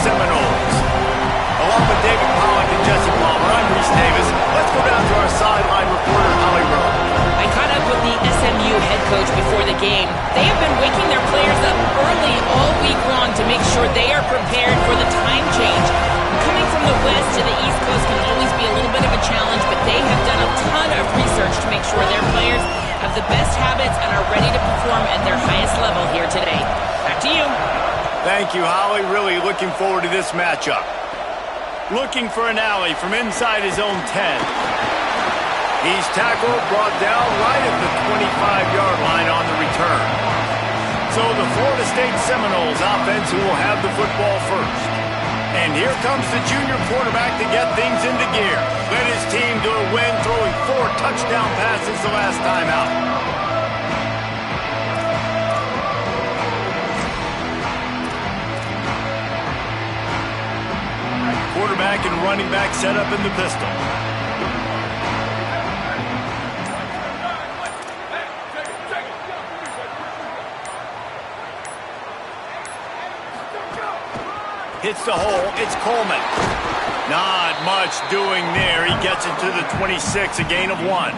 Seminoles. Along with David Pollack and Jesse Palmer, I'm Reese Davis. Let's go down to our sideline reporter, Holly Rowe. I caught up with the SMU head coach before the game. They have been waking their players up early all week long to make sure they are prepared for the time change. Coming from the west to the east coast can always be a little bit of a challenge, but they have done a ton of research to make sure their players have the best habits and are ready to perform at their highest level here today. Back to you. Thank you, Holly. Really looking forward to this matchup. Looking for an alley from inside his own 10. He's tackled, brought down right at the 25-yard line on the return. So the Florida State Seminoles offense who will have the football first. And here comes the junior quarterback to get things into gear. Led his team to a win, throwing 4 touchdown passes the last time out. Quarterback and running back set up in the pistol. Hits the hole. It's Coleman. Not much doing there. He gets it to the 26, a gain of 1.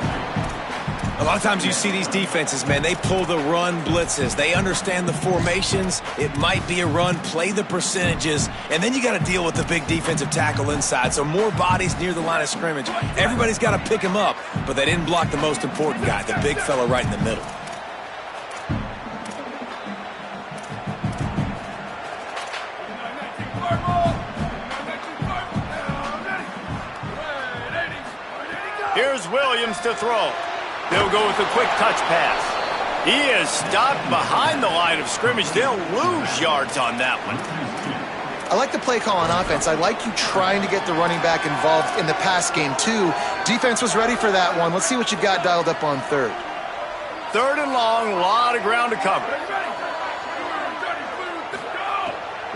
A lot of times you see these defenses, man, they pull the run blitzes. They understand the formations. It might be a run, play the percentages, and then you got to deal with the big defensive tackle inside. So more bodies near the line of scrimmage. Everybody's got to pick him up, but they didn't block the most important guy, the big fella right in the middle. Here's Williams to throw. They'll go with a quick touch pass. He is stopped behind the line of scrimmage. They'll lose yards on that one. I like the play call on offense. I like you trying to get the running back involved in the pass game, too. Defense was ready for that one. Let's see what you got dialed up on third. Third and long, a lot of ground to cover.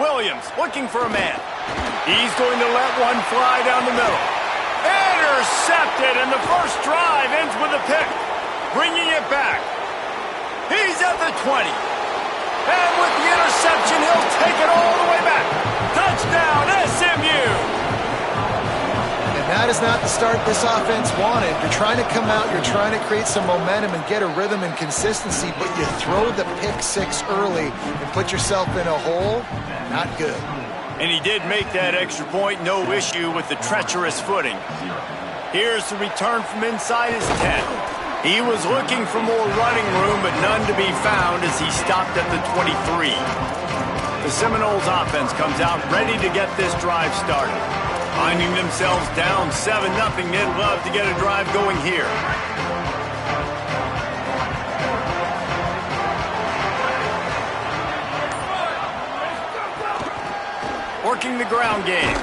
Williams looking for a man. He's going to let one fly down the middle. Intercepted, and the first drive ends with a pick. Bringing it back. He's at the 20. And with the interception, he'll take it all the way back. Touchdown, SMU! And that is not the start this offense wanted. You're trying to come out, you're trying to create some momentum and get a rhythm and consistency, but you throw the pick 6 early and put yourself in a hole. Not good. And he did make that extra point, no issue with the treacherous footing. Here's the return from inside his 10. He was looking for more running room, but none to be found as he stopped at the 23. The Seminoles offense comes out ready to get this drive started. Finding themselves down 7-0, they'd love to get a drive going here. Working the ground game.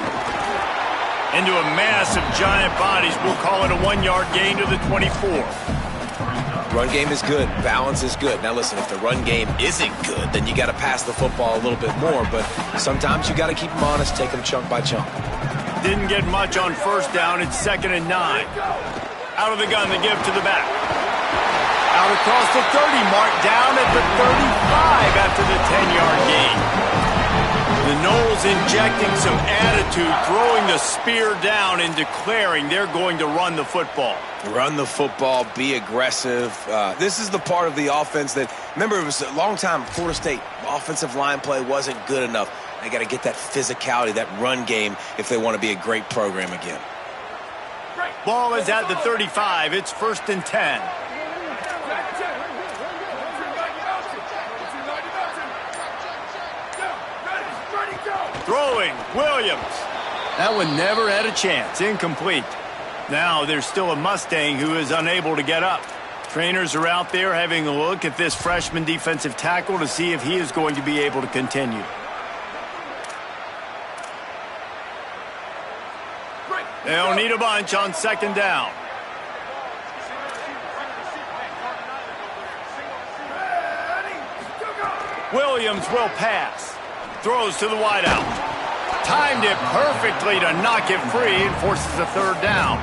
Into a mass of giant bodies. We'll call it a 1-yard gain to the 24. Run game is good. Balance is good. Now listen, if the run game isn't good, then you got to pass the football a little bit more. But sometimes you got to keep them honest, take them chunk by chunk. Didn't get much on first down. It's 2nd and 9. Out of the gun, the give to the back. Out across the 30 mark, down at the 35 after the 10-yard gain. The Noles injecting some attitude, throwing the spear down and declaring they're going to run the football. Run the football, be aggressive. This is the part of the offense that, remember, it was a long time, Florida State offensive line play wasn't good enough. They got to get that physicality, that run game, if they want to be a great program again. Ball is at the 35. It's 1st and 10. Throwing, Williams. That one never had a chance. Incomplete. Now there's still a Mustang who is unable to get up. Trainers are out there having a look at this freshman defensive tackle to see if he is going to be able to continue. They'll need a bunch on 2nd down. Williams will pass. Throws to the wideout. Timed it perfectly to knock it free and forces a 3rd down.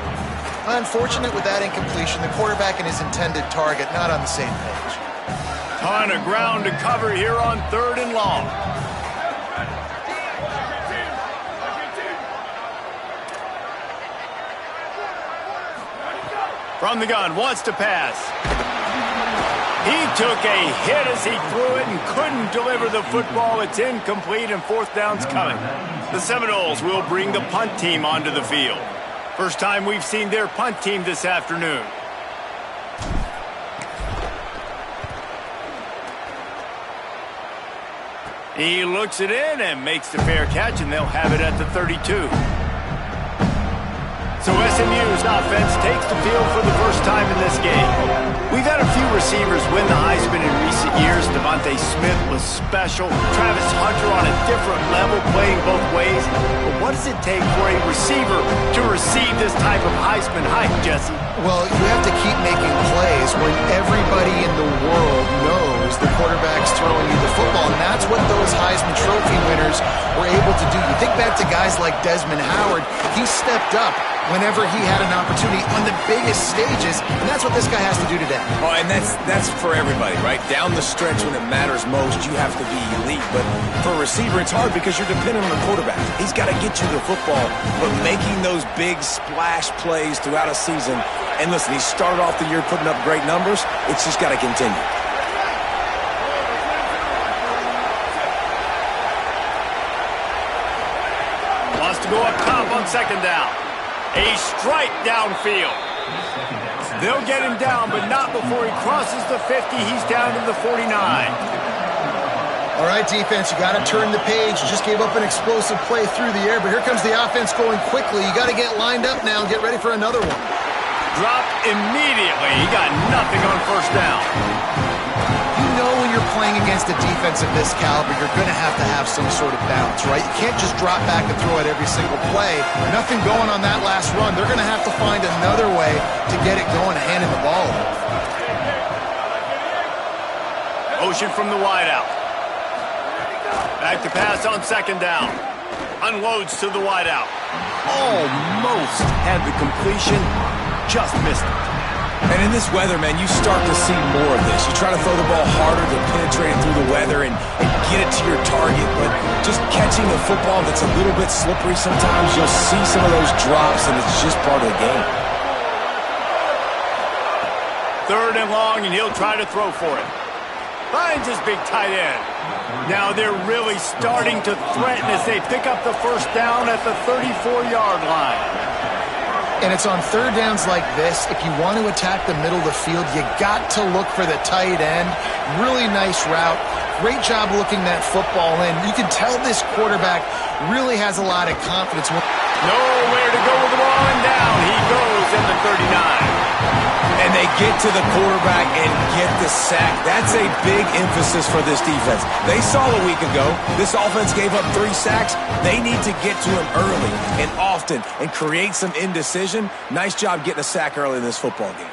Unfortunate with that incompletion. The quarterback and his intended target not on the same page. Ton of ground to cover here on 3rd and long. From the gun, wants to pass. He took a hit as he threw it and couldn't deliver the football. It's incomplete and fourth down's coming. The Seminoles will bring the punt team onto the field. First time we've seen their punt team this afternoon. He looks it in and makes the fair catch, and they'll have it at the 32. So SMU's offense takes the field for the first time in this game. We've had a few receivers win the Heisman in recent years. Devontae Smith was special. Travis Hunter on a different level, playing both ways. But what does it take for a receiver to receive this type of Heisman hype, Jesse? Well, you have to keep making plays when everybody in the world knows the quarterback's throwing you the football, and that's what those Heisman Trophy winners were able to do. You think back to guys like Desmond Howard. He stepped up whenever he had an opportunity on the biggest stages, and that's what this guy has to do today. Oh, and that's for everybody, right? Down the stretch when it matters most, you have to be elite. But for a receiver, it's hard because you're dependent on the quarterback. He's got to get you the football, but making those big splash plays throughout a season, and listen, he started off the year putting up great numbers. It's just got to continue. Wants to go up top on second down. A strike downfield. They'll get him down, but not before he crosses the 50. He's down to the 49. All right, defense, you got to turn the page. You just gave up an explosive play through the air, but here comes the offense going quickly. You got to get lined up now and get ready for another one. Dropped immediately. He got nothing on first down. You know when you're playing against a defense of this caliber, you're going to have some sort of bounce, right? You can't just drop back and throw it every single play. Nothing going on that last run. They're going to have to find another way to get it going, handing the ball off. Motion from the wideout. Back to pass on second down. Unloads to the wideout. Almost had the completion. Just missed it. And in this weather, man, you start to see more of this. You try to throw the ball harder to penetrate it through the weather and get it to your target, but just catching a football that's a little bit slippery sometimes, you'll see some of those drops, and it's just part of the game. Third and long, and he'll try to throw for it. Finds his big tight end. Now they're really starting to threaten as they pick up the first down at the 34-yard line. And it's on third downs like this, if you want to attack the middle of the field, you got to look for the tight end. Really nice route. Great job looking that football in. You can tell this quarterback really has a lot of confidence. Nowhere to go with the ball, and down he goes at the 39. And they get to the quarterback and get the sack. That's a big emphasis for this defense. They saw a week ago, this offense gave up 3 sacks. They need to get to him early and often and create some indecision. Nice job getting a sack early in this football game.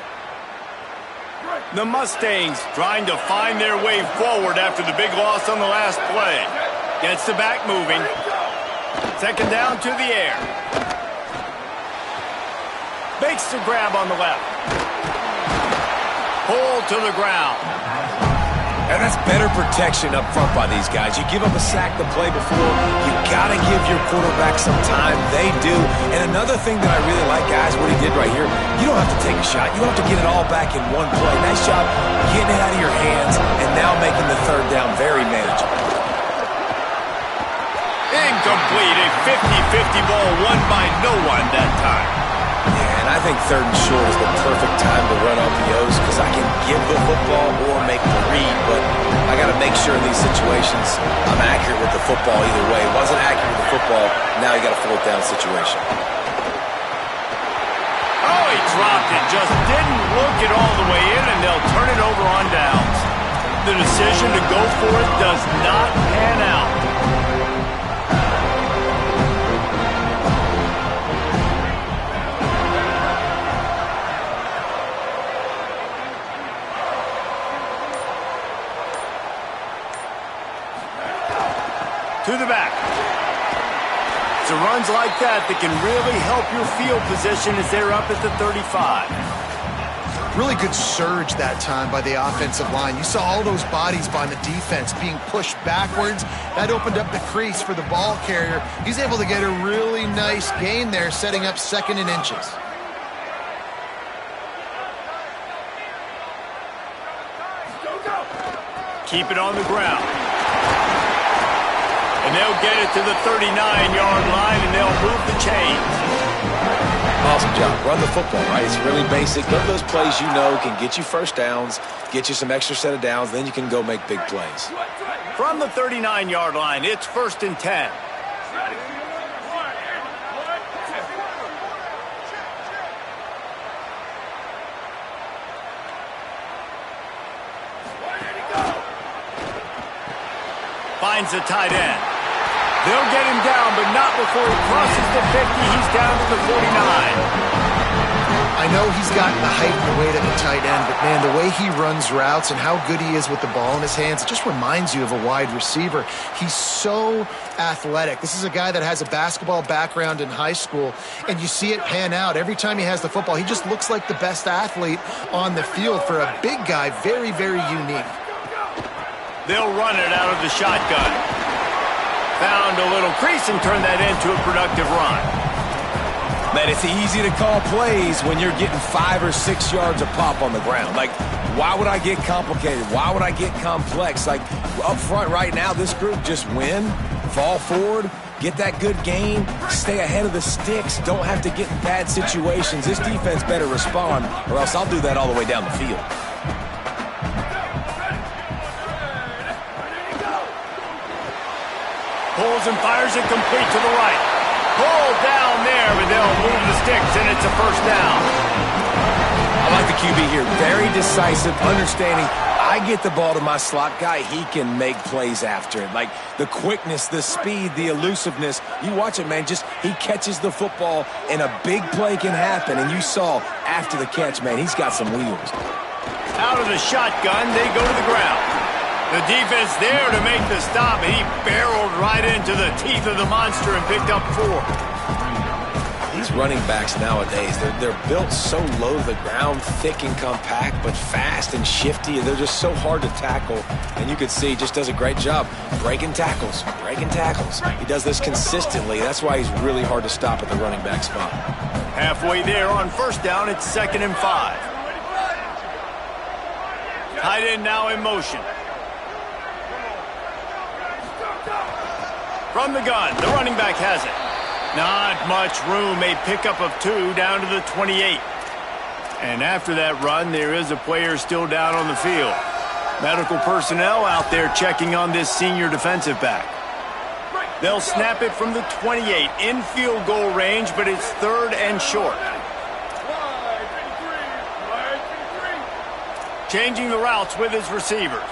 The Mustangs trying to find their way forward after the big loss on the last play. Gets the back moving. Second down to the air. Makes the grab on the left. Pull to the ground. And that's better protection up front by these guys. You give up a sack the play before, you got to give your quarterback some time. They do. And another thing that I really like, guys, what he did right here, you don't have to take a shot. You don't have to get it all back in one play. Nice job getting it out of your hands and now making the third down very manageable. Incomplete. A 50-50 ball won by no one that time. And I think third and short is the perfect time to run RPOs because I can give the football or make the read, but I got to make sure in these situations I'm accurate with the football either way. Wasn't accurate with the football, now you got a fourth down situation. Oh, he dropped it. Just didn't look it all the way in, and they'll turn it over on downs. The decision to go for it does not pan out. To the back. It's the runs like that that can really help your field position as they're up at the 35. Really good surge that time by the offensive line. You saw all those bodies by the defense being pushed backwards. That opened up the crease for the ball carrier. He's able to get a really nice gain there, setting up second and inches. keep it on the ground. And they'll get it to the 39-yard line, and they'll move the chains. Awesome job. Run the football, right? It's really basic. Go to those plays you know can get you first downs, get you some extra set of downs, then you can go make big plays. From the 39-yard line, it's 1st and 10. Finds the tight end. They'll get him down, but not before he crosses the 50. He's down to the 49. I know he's got the height and the weight of a tight end, but, man, the way he runs routes and how good he is with the ball in his hands, it just reminds you of a wide receiver. He's so athletic. This is a guy that has a basketball background in high school, and you see it pan out. Every time he has the football, he just looks like the best athlete on the field. For a big guy, very, very unique. They'll run it out of the shotgun. Found a little crease and turned that into a productive run. Man, it's easy to call plays when you're getting 5 or 6 yards a pop on the ground. Like, why would I get complicated? Why would I get complex? Like, up front right now, this group just win, fall forward, get that good gain, stay ahead of the sticks, don't have to get in bad situations. This defense better respond, or else I'll do that all the way down the field. Pulls and fires it complete to the right. Pulled down there, but they'll move the sticks, and it's a first down. I like the QB here. Very decisive, understanding. I get the ball to my slot guy, he can make plays after it. Like the quickness, the speed, the elusiveness. You watch it, man. Just he catches the football, and a big play can happen. And you saw after the catch, man, he's got some wheels. Out of the shotgun, they go to the ground. The defense there to make the stop. He barreled right into the teeth of the monster and picked up 4. These running backs nowadays, they're built so low to the ground, thick and compact, but fast and shifty. They're just so hard to tackle. And you can see he just does a great job breaking tackles, breaking tackles. He does this consistently. That's why he's really hard to stop at the running back spot. Halfway there on first down, it's 2nd and 5. Tight end now in motion. From the gun, the running back has it. Not much room, a pickup of 2 down to the 28. And after that run, there is a player still down on the field. Medical personnel out there checking on this senior defensive back. They'll snap it from the 28 in field goal range, but it's 3rd and short. Changing the routes with his receivers.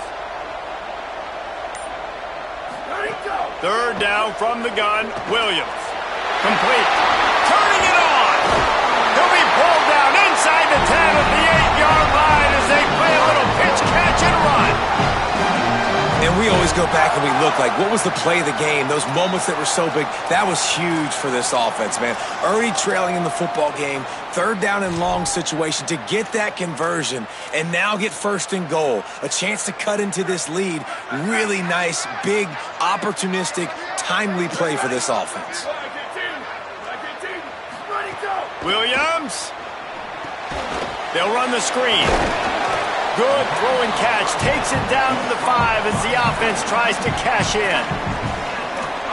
3rd down from the gun, Williams. Complete. Turning it on. He'll be pulled down inside the 10 at the 8-yard line as they play a little pitch, catch, and run. And we always go back and we look like, what was the play of the game? Those moments that were so big, that was huge for this offense, man. Already trailing in the football game, 3rd down and long situation to get that conversion and now get 1st and goal. A chance to cut into this lead. Really nice, big, opportunistic, timely play for this offense. Williams. They'll run the screen. Good throw and catch. Takes it down to the 5 as the offense tries to cash in.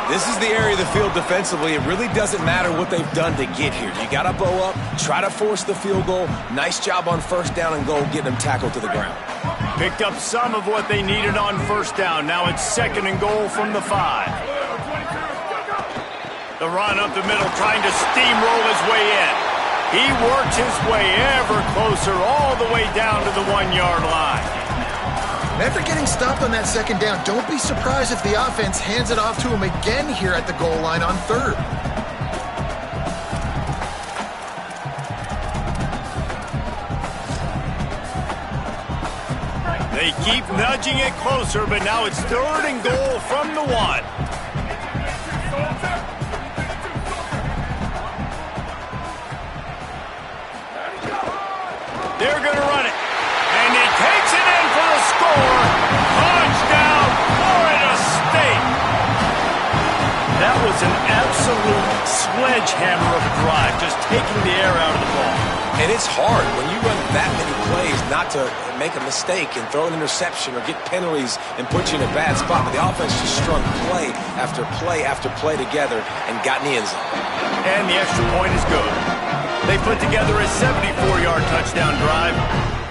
This is the area of the field defensively. It really doesn't matter what they've done to get here. You got to bow up, try to force the field goal. Nice job on 1st down and goal, getting them tackled to the ground. Picked up some of what they needed on 1st down. Now it's 2nd and goal from the 5. The run up the middle, trying to steamroll his way in. He works his way ever closer all the way down to the 1-yard line. After getting stopped on that 2nd down, don't be surprised if the offense hands it off to him again here at the goal line on 3rd. They keep nudging it closer, but now it's 3rd and goal from the 1. They're going to run it. And he takes it in for the score. Touchdown, Florida State. That was an absolute sledgehammer of a drive, just taking the air out of the ball. And it's hard when you run that many plays not to make a mistake and throw an interception or get penalties and put you in a bad spot. But the offense just strung play after play after play together and got in the end zone. And the extra point is good. They put together a 74-yard touchdown drive,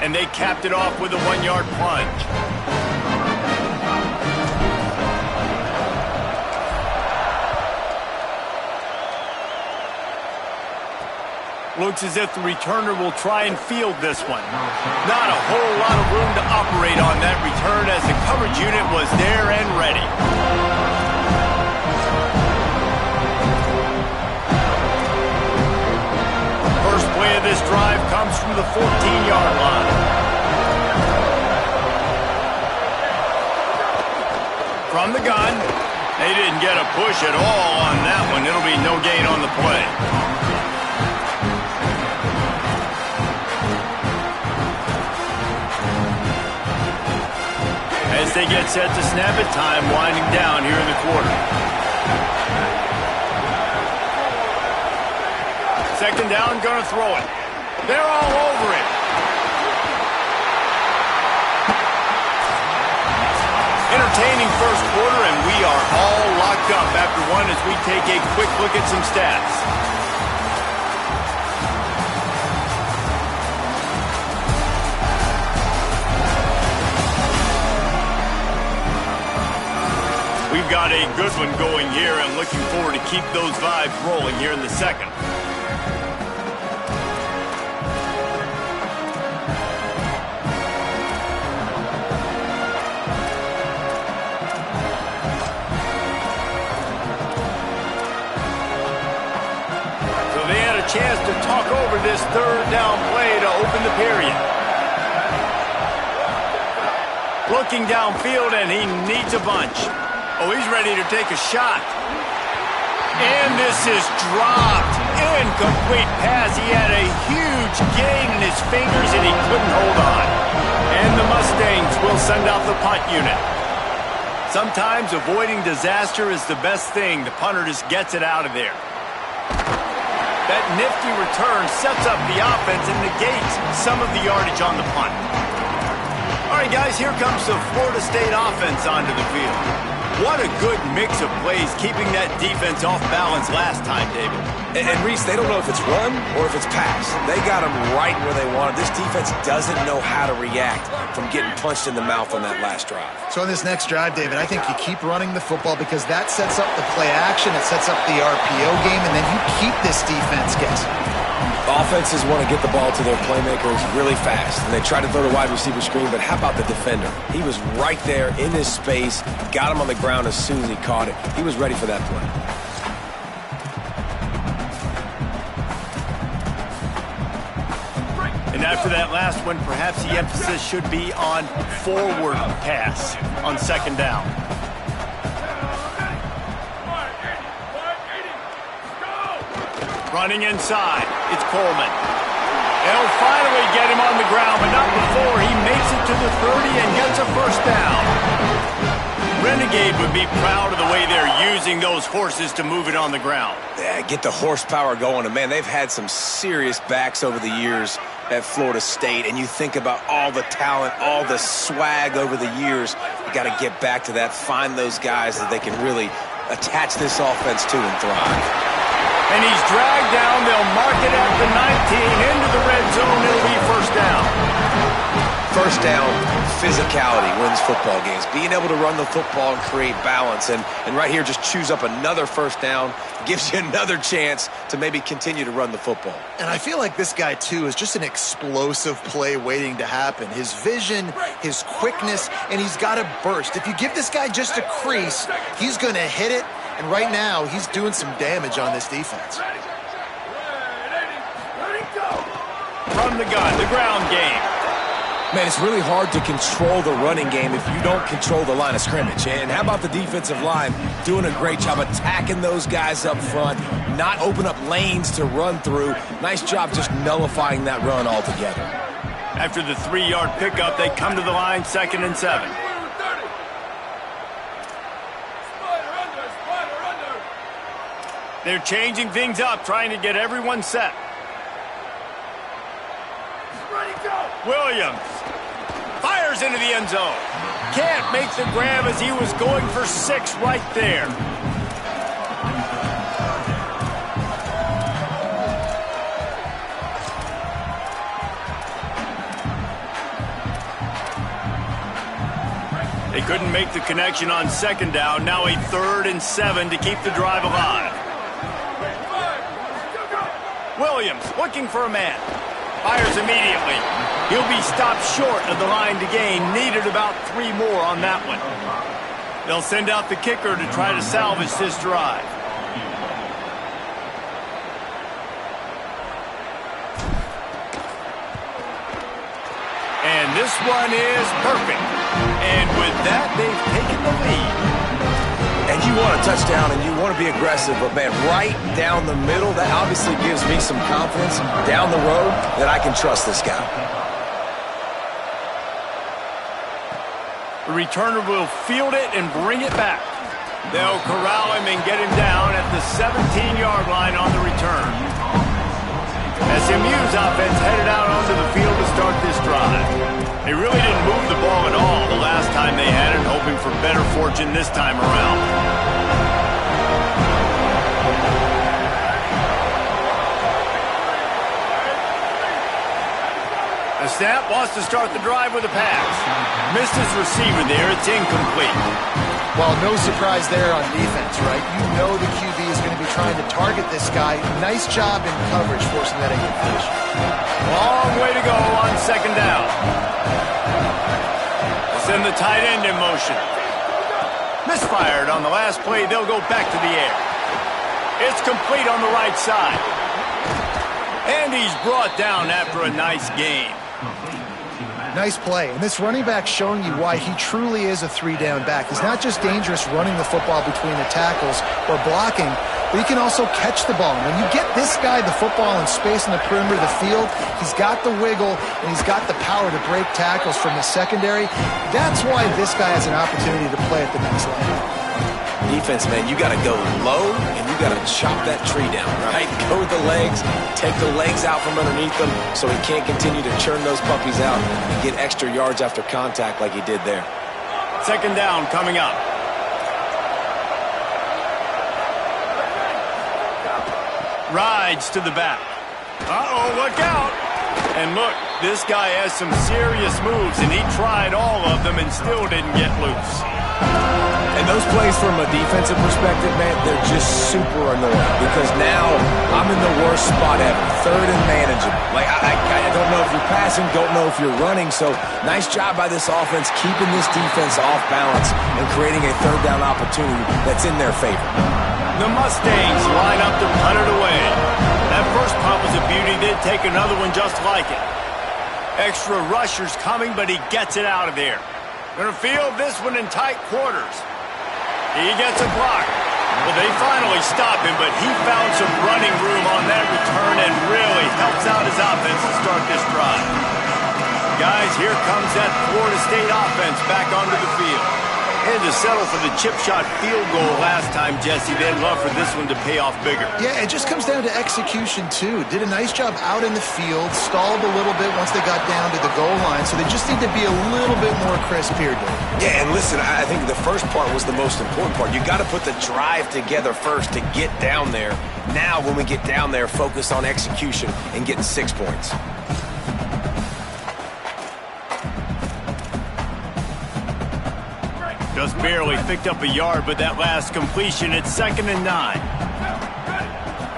and they capped it off with a 1-yard plunge. Looks as if the returner will try and field this one. Not a whole lot of room to operate on that return as the coverage unit was there and ready. First play of this drive comes from the 14-yard line. From the gun, they didn't get a push at all on that one. It'll be no gain on the play. As they get set to snap it, time winding down here in the quarter. Second down, gonna throw it. They're all over it. Entertaining first quarter, and we are all locked up after one as we take a quick look at some stats. We've got a good one going here. I'm looking forward to keep those vibes rolling here in the second. So they had a chance to talk over this third down play to open the period. Looking downfield, and he needs a bunch. Oh, he's ready to take a shot. And this is dropped. Incomplete pass. He had a huge gain in his fingers, and he couldn't hold on. And the Mustangs will send out the punt unit. Sometimes avoiding disaster is the best thing. The punter just gets it out of there. That nifty return sets up the offense and negates some of the yardage on the punt. All right, guys, here comes the Florida State offense onto the field. What a good mix of plays, keeping that defense off balance last time, David. And Reese, they don't know if it's run or if it's pass. They got them right where they wanted. This defense doesn't know how to react from getting punched in the mouth on that last drive. So on this next drive, David, I think you keep running the football because that sets up the play action, it sets up the RPO game, and then you keep this defense guessing. Offenses want to get the ball to their playmakers really fast, and they try to throw the wide receiver screen, but how about the defender? He was right there in his space, got him on the ground as soon as he caught it. He was ready for that play. And after that last one, perhaps the emphasis should be on forward pass on second down. Running inside, it's Coleman. They'll finally get him on the ground, but not before he makes it to the 30 and gets a first down. Renegade would be proud of the way they're using those horses to move it on the ground. Yeah, get the horsepower going. And, man, they've had some serious backs over the years at Florida State. And you think about all the talent, all the swag over the years. You got to get back to that, find those guys that they can really attach this offense to and thrive. And he's dragged down. They'll mark it at the 19. Into the red zone. It'll be first down. First down, physicality wins football games. Being able to run the football and create balance. And right here, just choose up another first down. Gives you another chance to maybe continue to run the football. And I feel like this guy, too, is just an explosive play waiting to happen. His vision, his quickness, and he's got a burst. If you give this guy just a crease, he's going to hit it. And right now, he's doing some damage on this defense. From the gun, the ground game. Man, it's really hard to control the running game if you don't control the line of scrimmage. And how about the defensive line doing a great job attacking those guys up front, not open up lanes to run through. Nice job just nullifying that run altogether. After the 3-yard pickup, they come to the line, 2nd and 7. They're changing things up, trying to get everyone set. Ready, go! Williams fires into the end zone. Can't make the grab as he was going for 6 right there. They couldn't make the connection on 2nd down. Now a 3rd and 7 to keep the drive alive. Williams looking for a man. Fires immediately. He'll be stopped short of the line to gain. Needed about 3 more on that one. They'll send out the kicker to try to salvage this drive. And this one is perfect. And with that, they've taken the lead. And you want a touchdown and you want to be aggressive, but man, right down the middle, that obviously gives me some confidence down the road that I can trust this guy. The returner will field it and bring it back. They'll corral him and get him down at the 17-yard line on the return. SMU's offense headed out onto the field to start this drive. They really didn't move the ball at all the last time they had it, hoping for better fortune this time around. The snap wants to start the drive with a pass. Missed his receiver there. It's incomplete. Well, no surprise there on defense, right? You know the QB is going to be trying to target this guy. Nice job in coverage forcing that incompletion. Long way to go on 2nd down. We'll send the tight end in motion. Misfired on the last play. They'll go back to the air. It's complete on the right side. And he's brought down after a nice gain. Nice play. And this running back showing you why he truly is a 3-down back. He's not just dangerous running the football between the tackles or blocking, but he can also catch the ball. When you get this guy the football in space in the perimeter of the field, he's got the wiggle and he's got the power to break tackles from the secondary. That's why this guy has an opportunity to play at the next level. Defense, man, you got to go low and you got to chop that tree down, right? Go with the legs, take the legs out from underneath them so he can't continue to churn those puppies out and get extra yards after contact like he did there. 2nd down coming up. Rides to the back. Uh-oh, look out. And look, this guy has some serious moves, and he tried all of them and still didn't get loose. And those plays from a defensive perspective, man, they're just super annoying because now I'm in the worst spot ever. 3rd and manageable. Like, I don't know if you're passing, don't know if you're running. So nice job by this offense keeping this defense off balance and creating a 3rd down opportunity that's in their favor. The Mustangs line up to punt it away. That first punt was a beauty. They'd take another one just like it. Extra rushers coming, but he gets it out of there. Gonna field this one in tight quarters. He gets a block. Well, they finally stop him, but he found some running room on that return and really helps out his offense to start this drive. Guys, here comes that Florida State offense back onto the field. Had to settle for the chip shot field goal last time, Jesse. They'd love for this one to pay off bigger. Yeah, it just comes down to execution, too. Did a nice job out in the field, stalled a little bit once they got down to the goal line, so they just need to be a little bit more crisp here, Dave. Yeah, and listen, I think the first part was the most important part. You got to put the drive together first to get down there. Now, when we get down there, focus on execution and getting 6 points. Just barely picked up a yard with that last completion. It's 2nd and 9.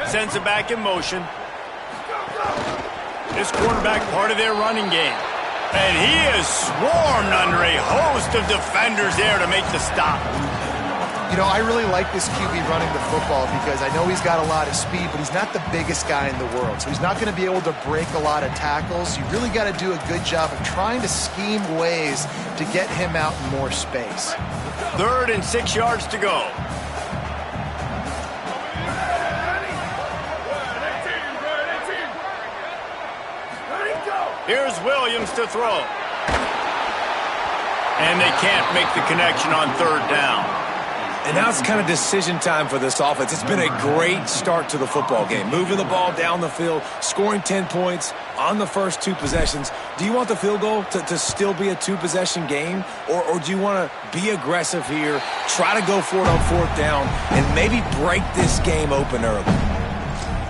Sends it back in motion. This quarterback part of their running game. And he is swarmed under a host of defenders there to make the stop. You know, I really like this QB running the football because I know he's got a lot of speed, but he's not the biggest guy in the world. So he's not going to be able to break a lot of tackles. You really got to do a good job of trying to scheme ways to get him out in more space. 3rd and 6 yards to go. Here's Williams to throw. And they can't make the connection on 3rd down. And now it's kind of decision time for this offense. It's been a great start to the football game. Moving the ball down the field, scoring 10 points on the first 2 possessions. Do you want the field goal to still be a 2-possession game? Or do you want to be aggressive here, try to go for it on 4th down, and maybe break this game open early?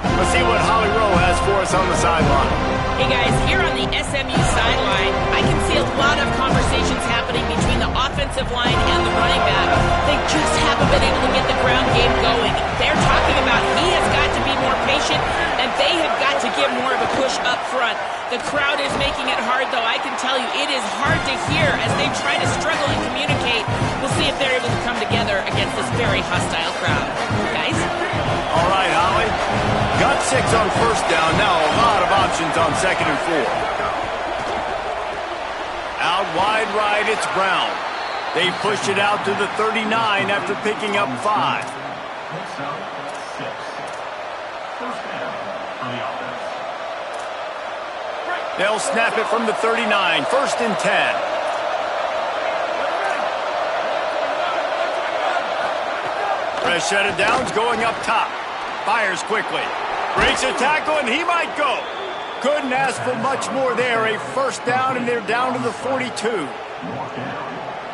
Let's see what Holly Rowe has for us on the sideline. Hey guys, here on the SMU sideline, I can see a lot of conversations happening between the offensive line and the running back. They just haven't been able to get the ground game going. They're talking about he has got to be more patient, and they have got to give more of a push up front. The crowd is making it hard, though. I can tell you it is hard to hear as they try to struggle and communicate. We'll see if they're able to come together against this very hostile crowd. Guys? All right, Holly. Got 6 on 1st down. Now a lot of options on 2nd and 4. Out wide right, it's Brown. They push it out to the 39 after picking up 5. They'll snap it from the 39. 1st and 10. Fresh set of downs going up top. Fires quickly. Breaks a tackle, and he might go. Couldn't ask for much more there. A 1st down, and they're down to the 42.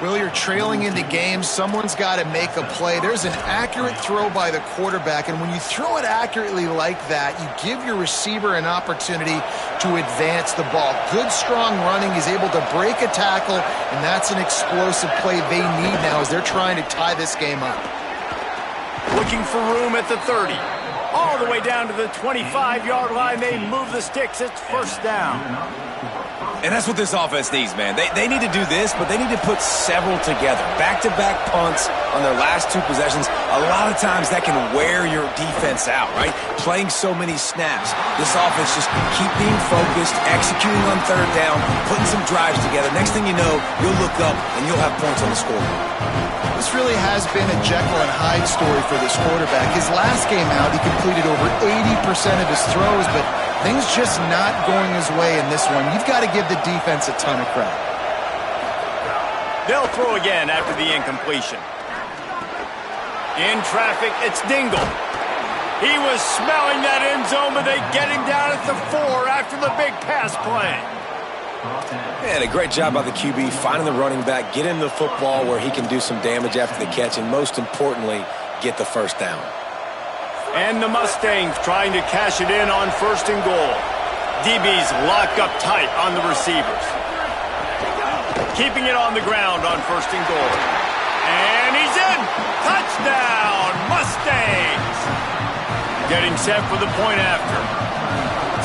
Will, you're trailing into games. Someone's got to make a play. There's an accurate throw by the quarterback, and when you throw it accurately like that, you give your receiver an opportunity to advance the ball. Good, strong running. He's able to break a tackle, and that's an explosive play they need now as they're trying to tie this game up. Looking for room at the 30. All the way down to the 25-yard line. They move the sticks. It's 1st down. And that's what this offense needs, man. They need to do this, but they need to put several together. Back-to-back punts on their last 2 possessions. A lot of times that can wear your defense out, right? Playing so many snaps. This offense just keep being focused, executing on 3rd down, putting some drives together. Next thing you know, you'll look up and you'll have points on the scoreboard. This really has been a Jekyll and Hyde story for this quarterback. His last game out, he completed over 80% of his throws, but things just not going his way in this one. You've got to give the defense a ton of credit. They'll throw again after the incompletion. In traffic, it's Dingle. He was smelling that end zone, but they get him down at the 4 after the big pass play. Man, a great job by the QB, finding the running back, get him the football where he can do some damage after the catch, and most importantly, get the 1st down. And the Mustangs trying to cash it in on 1st and goal. DBs lock up tight on the receivers. Keeping it on the ground on 1st and goal. And he's in! Touchdown, Mustangs! Getting set for the point after.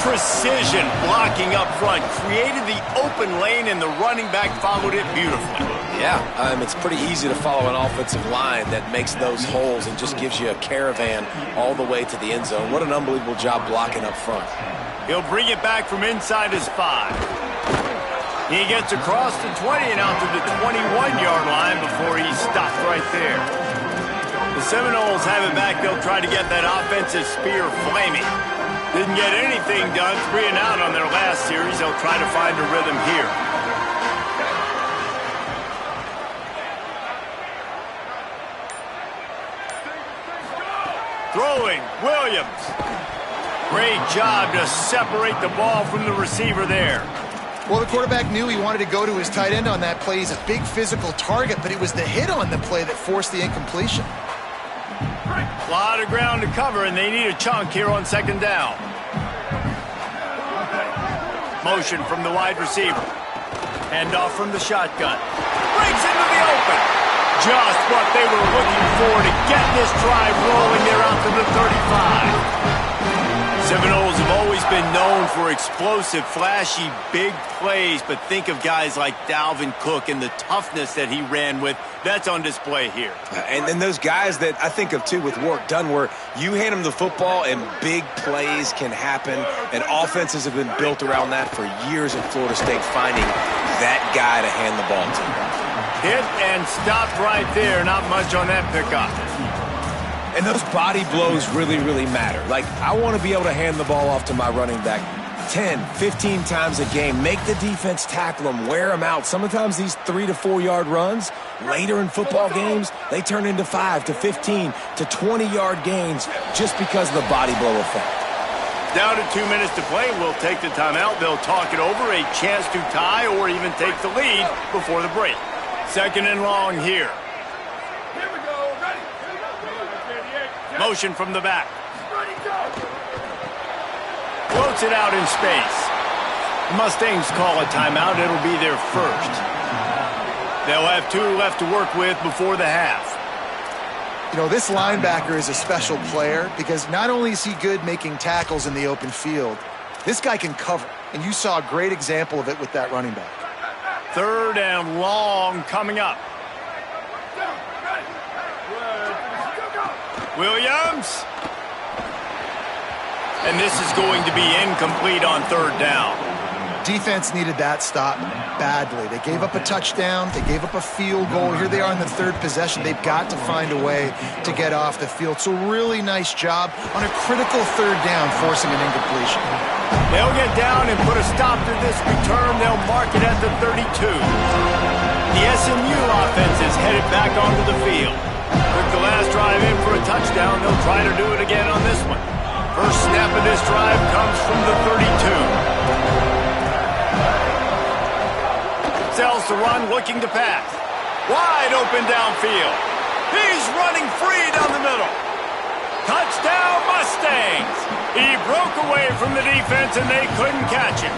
Precision blocking up front. Created the open lane, and the running back followed it beautifully. Yeah, it's pretty easy to follow an offensive line that makes those holes and just gives you a caravan all the way to the end zone. What an unbelievable job blocking up front. He'll bring it back from inside his 5. He gets across the 20 and out to the 21-yard line before he stopped right there. The Seminoles have it back. They'll try to get that offensive spear flaming. Didn't get anything done, 3 and out on their last series. They'll try to find a rhythm here. Throwing, Williams. Great job to separate the ball from the receiver there. Well, the quarterback knew he wanted to go to his tight end on that play. He's a big physical target, but it was the hit on the play that forced the incompletion. A lot of ground to cover, and they need a chunk here on 2nd down. Motion from the wide receiver. Handoff from the shotgun. Breaks into the open. Just what they were looking for to get this drive rolling. They're out to the 35. Seminoles have always been known for explosive, flashy, big plays, but think of guys like Dalvin Cook and the toughness that he ran with. That's on display here. And then those guys that I think of, too, with work done, where you hand them the football and big plays can happen, and offenses have been built around that for years at Florida State, finding that guy to hand the ball to. Hit and stopped right there. Not much on that pickup. And those body blows really, really matter. Like, I want to be able to hand the ball off to my running back 10, 15 times a game. Make the defense tackle them, wear them out. Sometimes these 3 to 4 yard runs, Later in football games, they turn into 5 to 15 to 20-yard gains just because of the body blow effect. Down to 2 minutes to play. We'll take the timeout. They'll talk it over. A chance to tie or even take the lead before the break. 2nd and long here. Here we go. Ready. Motion from the back. Floats it out in space. The Mustangs call a timeout. It'll be their first. They'll have 2 left to work with before the half. You know, this linebacker is a special player because not only is he good making tackles in the open field, this guy can cover. And you saw a great example of it with that running back. 3rd and long coming up. Williams. And this is going to be incomplete on 3rd down. Defense needed that stop badly. They gave up a touchdown. They gave up a field goal. Here they are in the 3rd possession. They've got to find a way to get off the field. So really nice job on a critical 3rd down, forcing an incompletion. They'll get down and put a stop to this return. They'll mark it at the 32. The SMU offense is headed back onto the field. Took the last drive in for a touchdown. They'll try to do it again on this one. First snap of this drive comes from the 32. Sells to run, looking to pass. Wide open downfield. He's running free down the middle. Touchdown, Mustangs! He broke away from the defense and they couldn't catch him.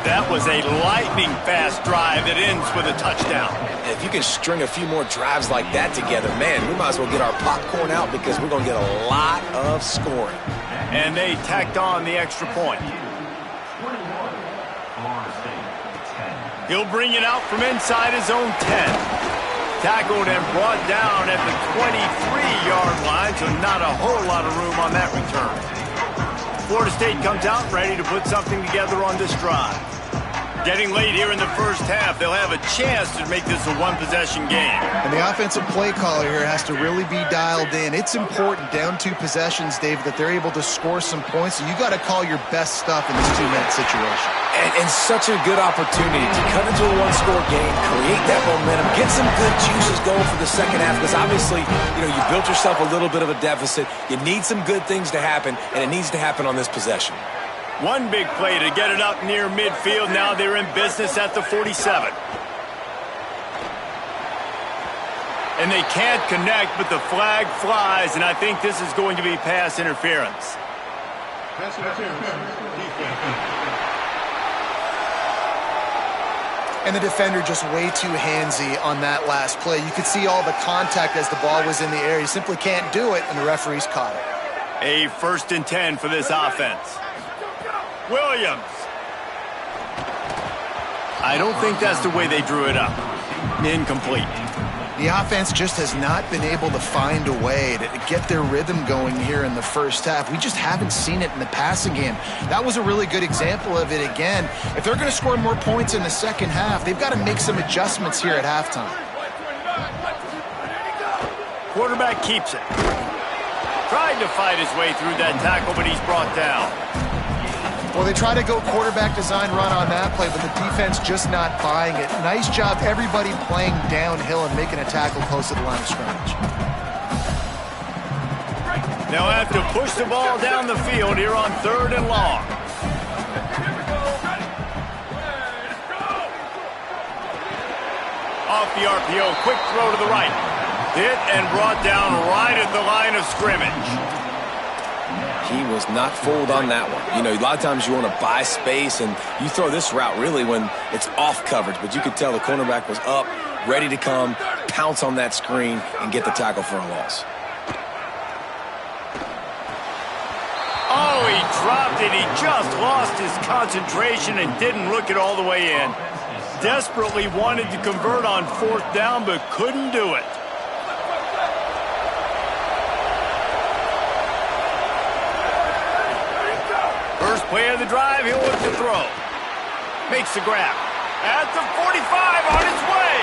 That was a lightning-fast drive that ends with a touchdown. If you can string a few more drives like that together, man, we might as well get our popcorn out because we're going to get a lot of scoring. And they tacked on the extra point. He'll bring it out from inside his own 10. Tackled and brought down at the 23-yard line, so not a whole lot of room on that return. Florida State comes out ready to put something together on this drive. Getting late here in the first half, they'll have a chance to make this a one-possession game. And the offensive play caller here has to really be dialed in. It's important, down 2 possessions, Dave, that they're able to score some points. And you got to call your best stuff in this 2-minute situation. And such a good opportunity to cut into a 1-score game, create that momentum, get some good juices going for the second half. Because obviously, you know, you built yourself a little bit of a deficit. You need some good things to happen, and it needs to happen on this possession. One big play to get it up near midfield. Now they're in business at the 47. And they can't connect, but the flag flies, and I think this is going to be pass interference. Pass interference. And the defender just way too handsy on that last play. You could see all the contact as the ball was in the air. He simply can't do it, and the referee's caught it. A 1st and 10 for this offense. Williams. I don't think that's the way they drew it up. Incomplete. The offense just has not been able to find a way to get their rhythm going here in the first half. We just haven't seen it in the passing game. That was a really good example of it again. If they're going to score more points in the second half, they've got to make some adjustments here at halftime. Quarterback keeps it. Tried to fight his way through that tackle, but he's brought down. Well, they try to go quarterback design run on that play, but the defense just not buying it. Nice job, everybody playing downhill and making a tackle close to the line of scrimmage. They'll have to push the ball down the field here on 3rd and long. Off the RPO, quick throw to the right. Hit and brought down right at the line of scrimmage. He was not fooled on that one. You know, a lot of times you want to buy space, and you throw this route really when it's off coverage. But you could tell the cornerback was up, ready to come, pounce on that screen, and get the tackle for a loss. Oh, he dropped it. He just lost his concentration and didn't look it all the way in. Desperately wanted to convert on 4th down, but couldn't do it. First play of the drive, he'll look to throw. Makes the grab. At the 45, on his way.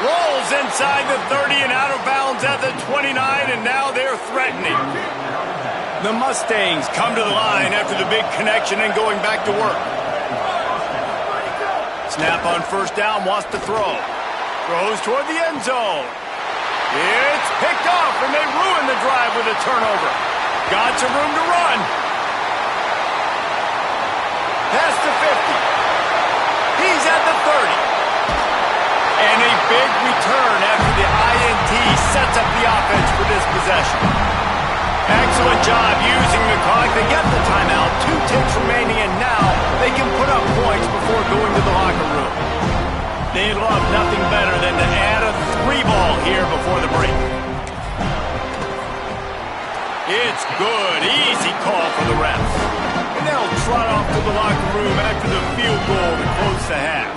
Rolls inside the 30 and out of bounds at the 29, and now they're threatening. The Mustangs come to the line after the big connection and going back to work. Snap on 1st down, wants to throw. Throws toward the end zone. It's picked off, and they ruin the drive with a turnover. Got some room to run. Past the 50. He's at the 30. And a big return after the INT sets up the offense for this possession. Excellent job using the clock. They get the timeout. 2 ticks remaining, and now they can put up points before going to the locker room. They'd love nothing better than to add a 3-ball here before the break. It's good. Easy call for the refs. And they'll trot off to the locker room after the field goal to close the half.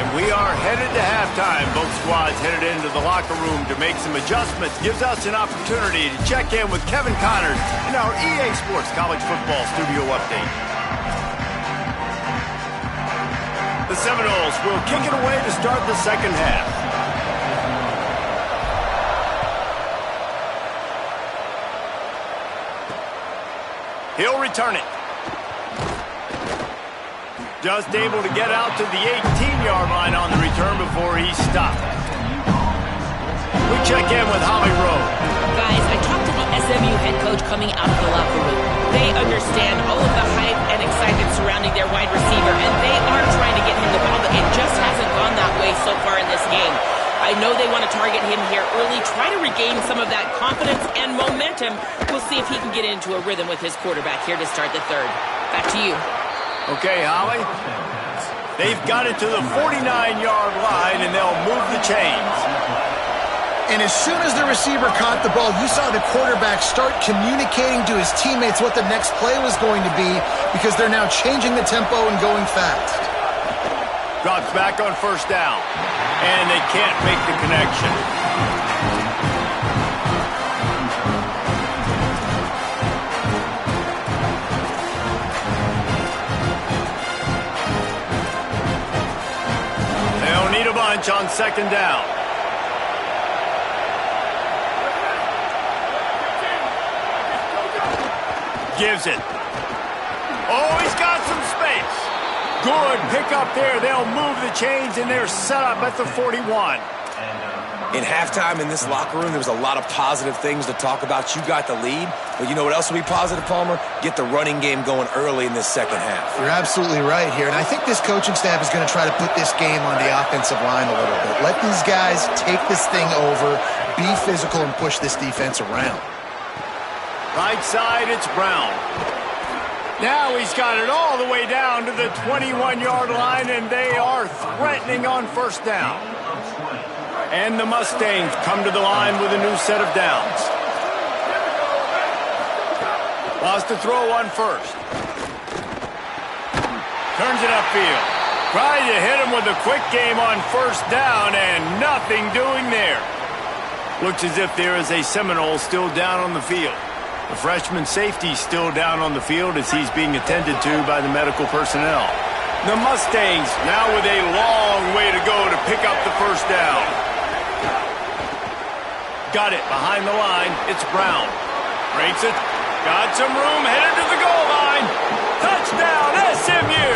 And we are headed to halftime. Both squads headed into the locker room to make some adjustments. Gives us an opportunity to check in with Kevin Connors in our EA Sports College Football Studio Update. The Seminoles will kick it away to start the second half. He'll return it. Just able to get out to the 18-yard line on the return before he stopped. We check in with Holly Rowe. Guys, I talked to the SMU head coach coming out of the locker room. They understand all of the hype and excitement surrounding their wide receiver, and they are trying to get him the ball, but it just hasn't gone that way so far in this game. I know they want to target him here early, try to regain some of that confidence and momentum. We'll see if he can get into a rhythm with his quarterback here to start the third. Back to you. Okay, Holly. They've got it to the 49-yard line, and they'll move the chains. And as soon as the receiver caught the ball, you saw the quarterback start communicating to his teammates what the next play was going to be because they're now changing the tempo and going fast. Drops back on first down, and they can't make the connection. They'll need a bunch on second down. Gives it. Oh, he's got some space. Good pickup there. They'll move the chains, and they're set up at the 41. In halftime in this locker room, there was a lot of positive things to talk about. You got the lead, but you know what else will be positive, Palmer? Get the running game going early in this second half. You're absolutely right here, and I think this coaching staff is going to try to put this game on the offensive line a little bit. Let these guys take this thing over, be physical, and push this defense around. Right side, it's Brown. Now he's got it all the way down to the 21-yard line, and they are threatening on first down. And the Mustangs come to the line with a new set of downs. Lost to throw on first. Turns it upfield. Tried to hit him with a quick game on first down, and nothing doing there. Looks as if there is a Seminole still down on the field. The freshman safety still down on the field as he's being attended to by the medical personnel. The Mustangs now with a long way to go to pick up the first down. Got it behind the line. It's Brown. Breaks it. Got some room. Headed to the goal line. Touchdown, SMU.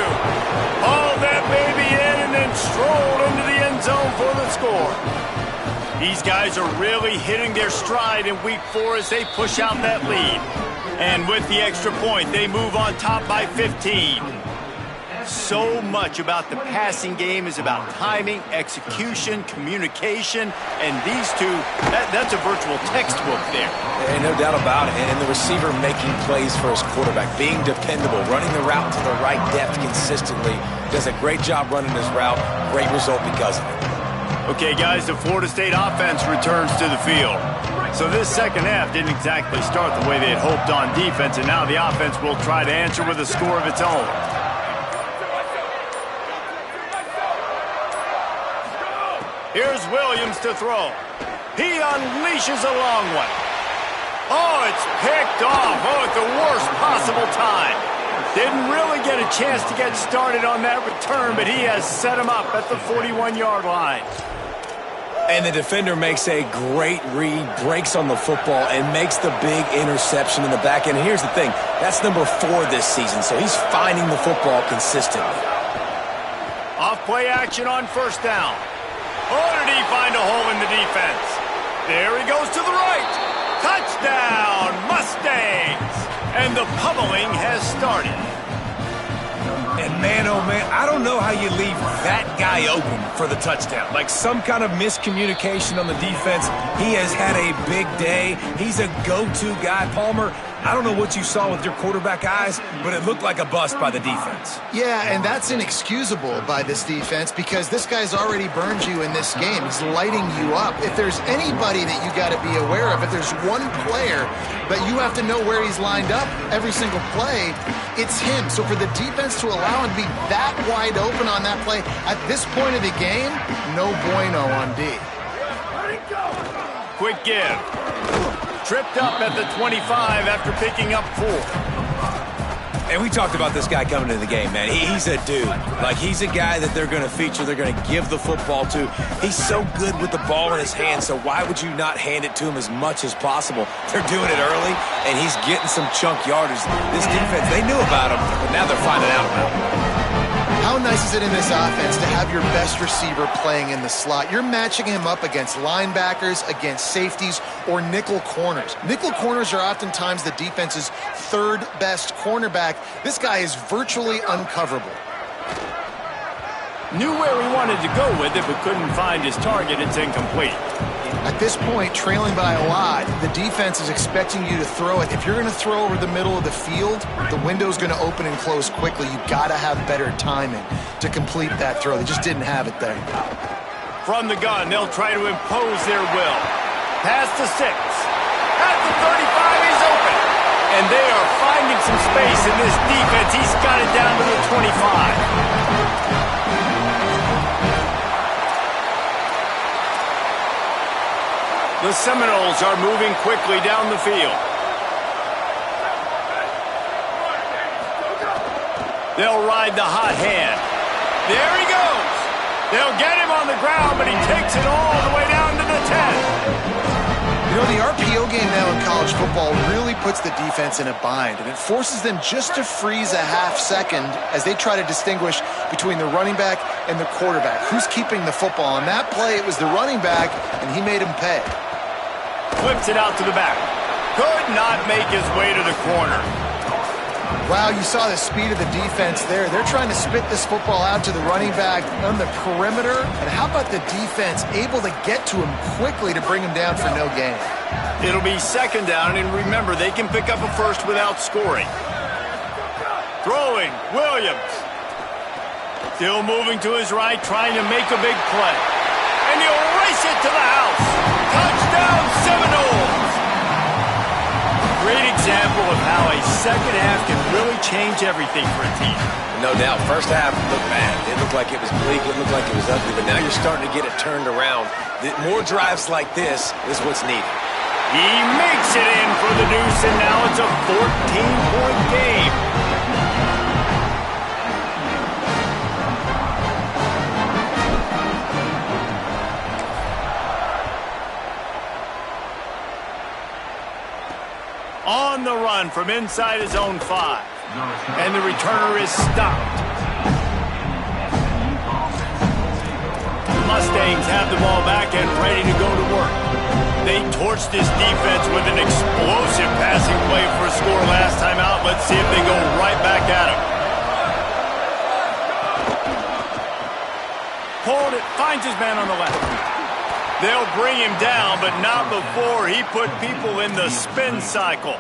Hauled that baby in and then strolled into the end zone for the score. These guys are really hitting their stride in week 4 as they push out that lead. And with the extra point, they move on top by 15. So much about the passing game is about timing, execution, communication, and these two, that's a virtual textbook there. And no doubt about it. And the receiver making plays for his quarterback, being dependable, running the route to the right depth consistently. Does a great job running his route. Great result because of it. Okay, guys, the Florida State offense returns to the field. So this second half didn't exactly start the way they had hoped on defense, and now the offense will try to answer with a score of its own. Here's Williams to throw. He unleashes a long one. Oh, it's picked off. Oh, at the worst possible time. Didn't really get a chance to get started on that return, but he has set him up at the 41-yard line. And the defender makes a great read, breaks on the football, and makes the big interception in the back end. And here's the thing, that's number 4 this season, so he's finding the football consistently. Off play action on first down. Oh, did he find a hole in the defense? There he goes to the right. Touchdown, Mustangs! And the pummeling has started. And man, oh man, I don't know how you leave that guy open for the touchdown. Like some kind of miscommunication on the defense. He has had a big day. He's a go-to guy. Palmer, I don't know what you saw with your quarterback eyes, but it looked like a bust by the defense. Yeah, and that's inexcusable by this defense because this guy's already burned you in this game. He's lighting you up. If there's anybody that you got to be aware of, if there's one player that you have to know where he's lined up every single play, it's him. So for the defense to allow him to be that wide open on that play at this point of the game, no bueno on D. Quick give. Tripped up at the 25 after picking up 4. And we talked about this guy coming into the game, man. He's a dude. Like, he's a guy that they're going to feature, they're going to give the football to. He's so good with the ball in his hands, so why would you not hand it to him as much as possible? They're doing it early, and he's getting some chunk yardage. This defense, they knew about him, but now they're finding out about him. How nice is it in this offense to have your best receiver playing in the slot? You're matching him up against linebackers, against safeties, or nickel corners. Nickel corners are oftentimes the defense's third best cornerback. This guy is virtually uncoverable. Knew where he wanted to go with it, but couldn't find his target. It's incomplete. At this point, trailing by a lot, the defense is expecting you to throw it. If you're going to throw over the middle of the field, the window's going to open and close quickly. You've got to have better timing to complete that throw. They just didn't have it there. From the gun, they'll try to impose their will. Pass to 6. At the 35, he's open. And they are finding some space in this defense. He's got it down to the 25. The Seminoles are moving quickly down the field. They'll ride the hot hand. There he goes. They'll get him on the ground, but he takes it all the way down to the 10. You know, the RPO game now in college football really puts the defense in a bind, and it forces them just to freeze a half second as they try to distinguish between the running back and the quarterback. Who's keeping the football? On that play, it was the running back, and he made him pay. Flips it out to the back. Could not make his way to the corner. Wow, you saw the speed of the defense there. They're trying to spit this football out to the running back on the perimeter. And how about the defense able to get to him quickly to bring him down for no gain? It'll be second down, and remember, they can pick up a first without scoring. Throwing, Williams. Still moving to his right, trying to make a big play. And he'll race it to the house. Touchdown, Seminoles! Great example of how a second half can really change everything for a team. No doubt. First half looked bad. It looked like it was bleak. It looked like it was ugly. But now you're starting to get it turned around. More drives like this is what's needed. He makes it in for the deuce, and now it's a 14-point game. On the run from inside his own 5. And the returner is stopped. The Mustangs have the ball back and ready to go to work. They torched this defense with an explosive passing play for a score last time out. Let's see if they go right back at him. Hold it, finds his man on the left. They'll bring him down, but not before he put people in the spin cycle.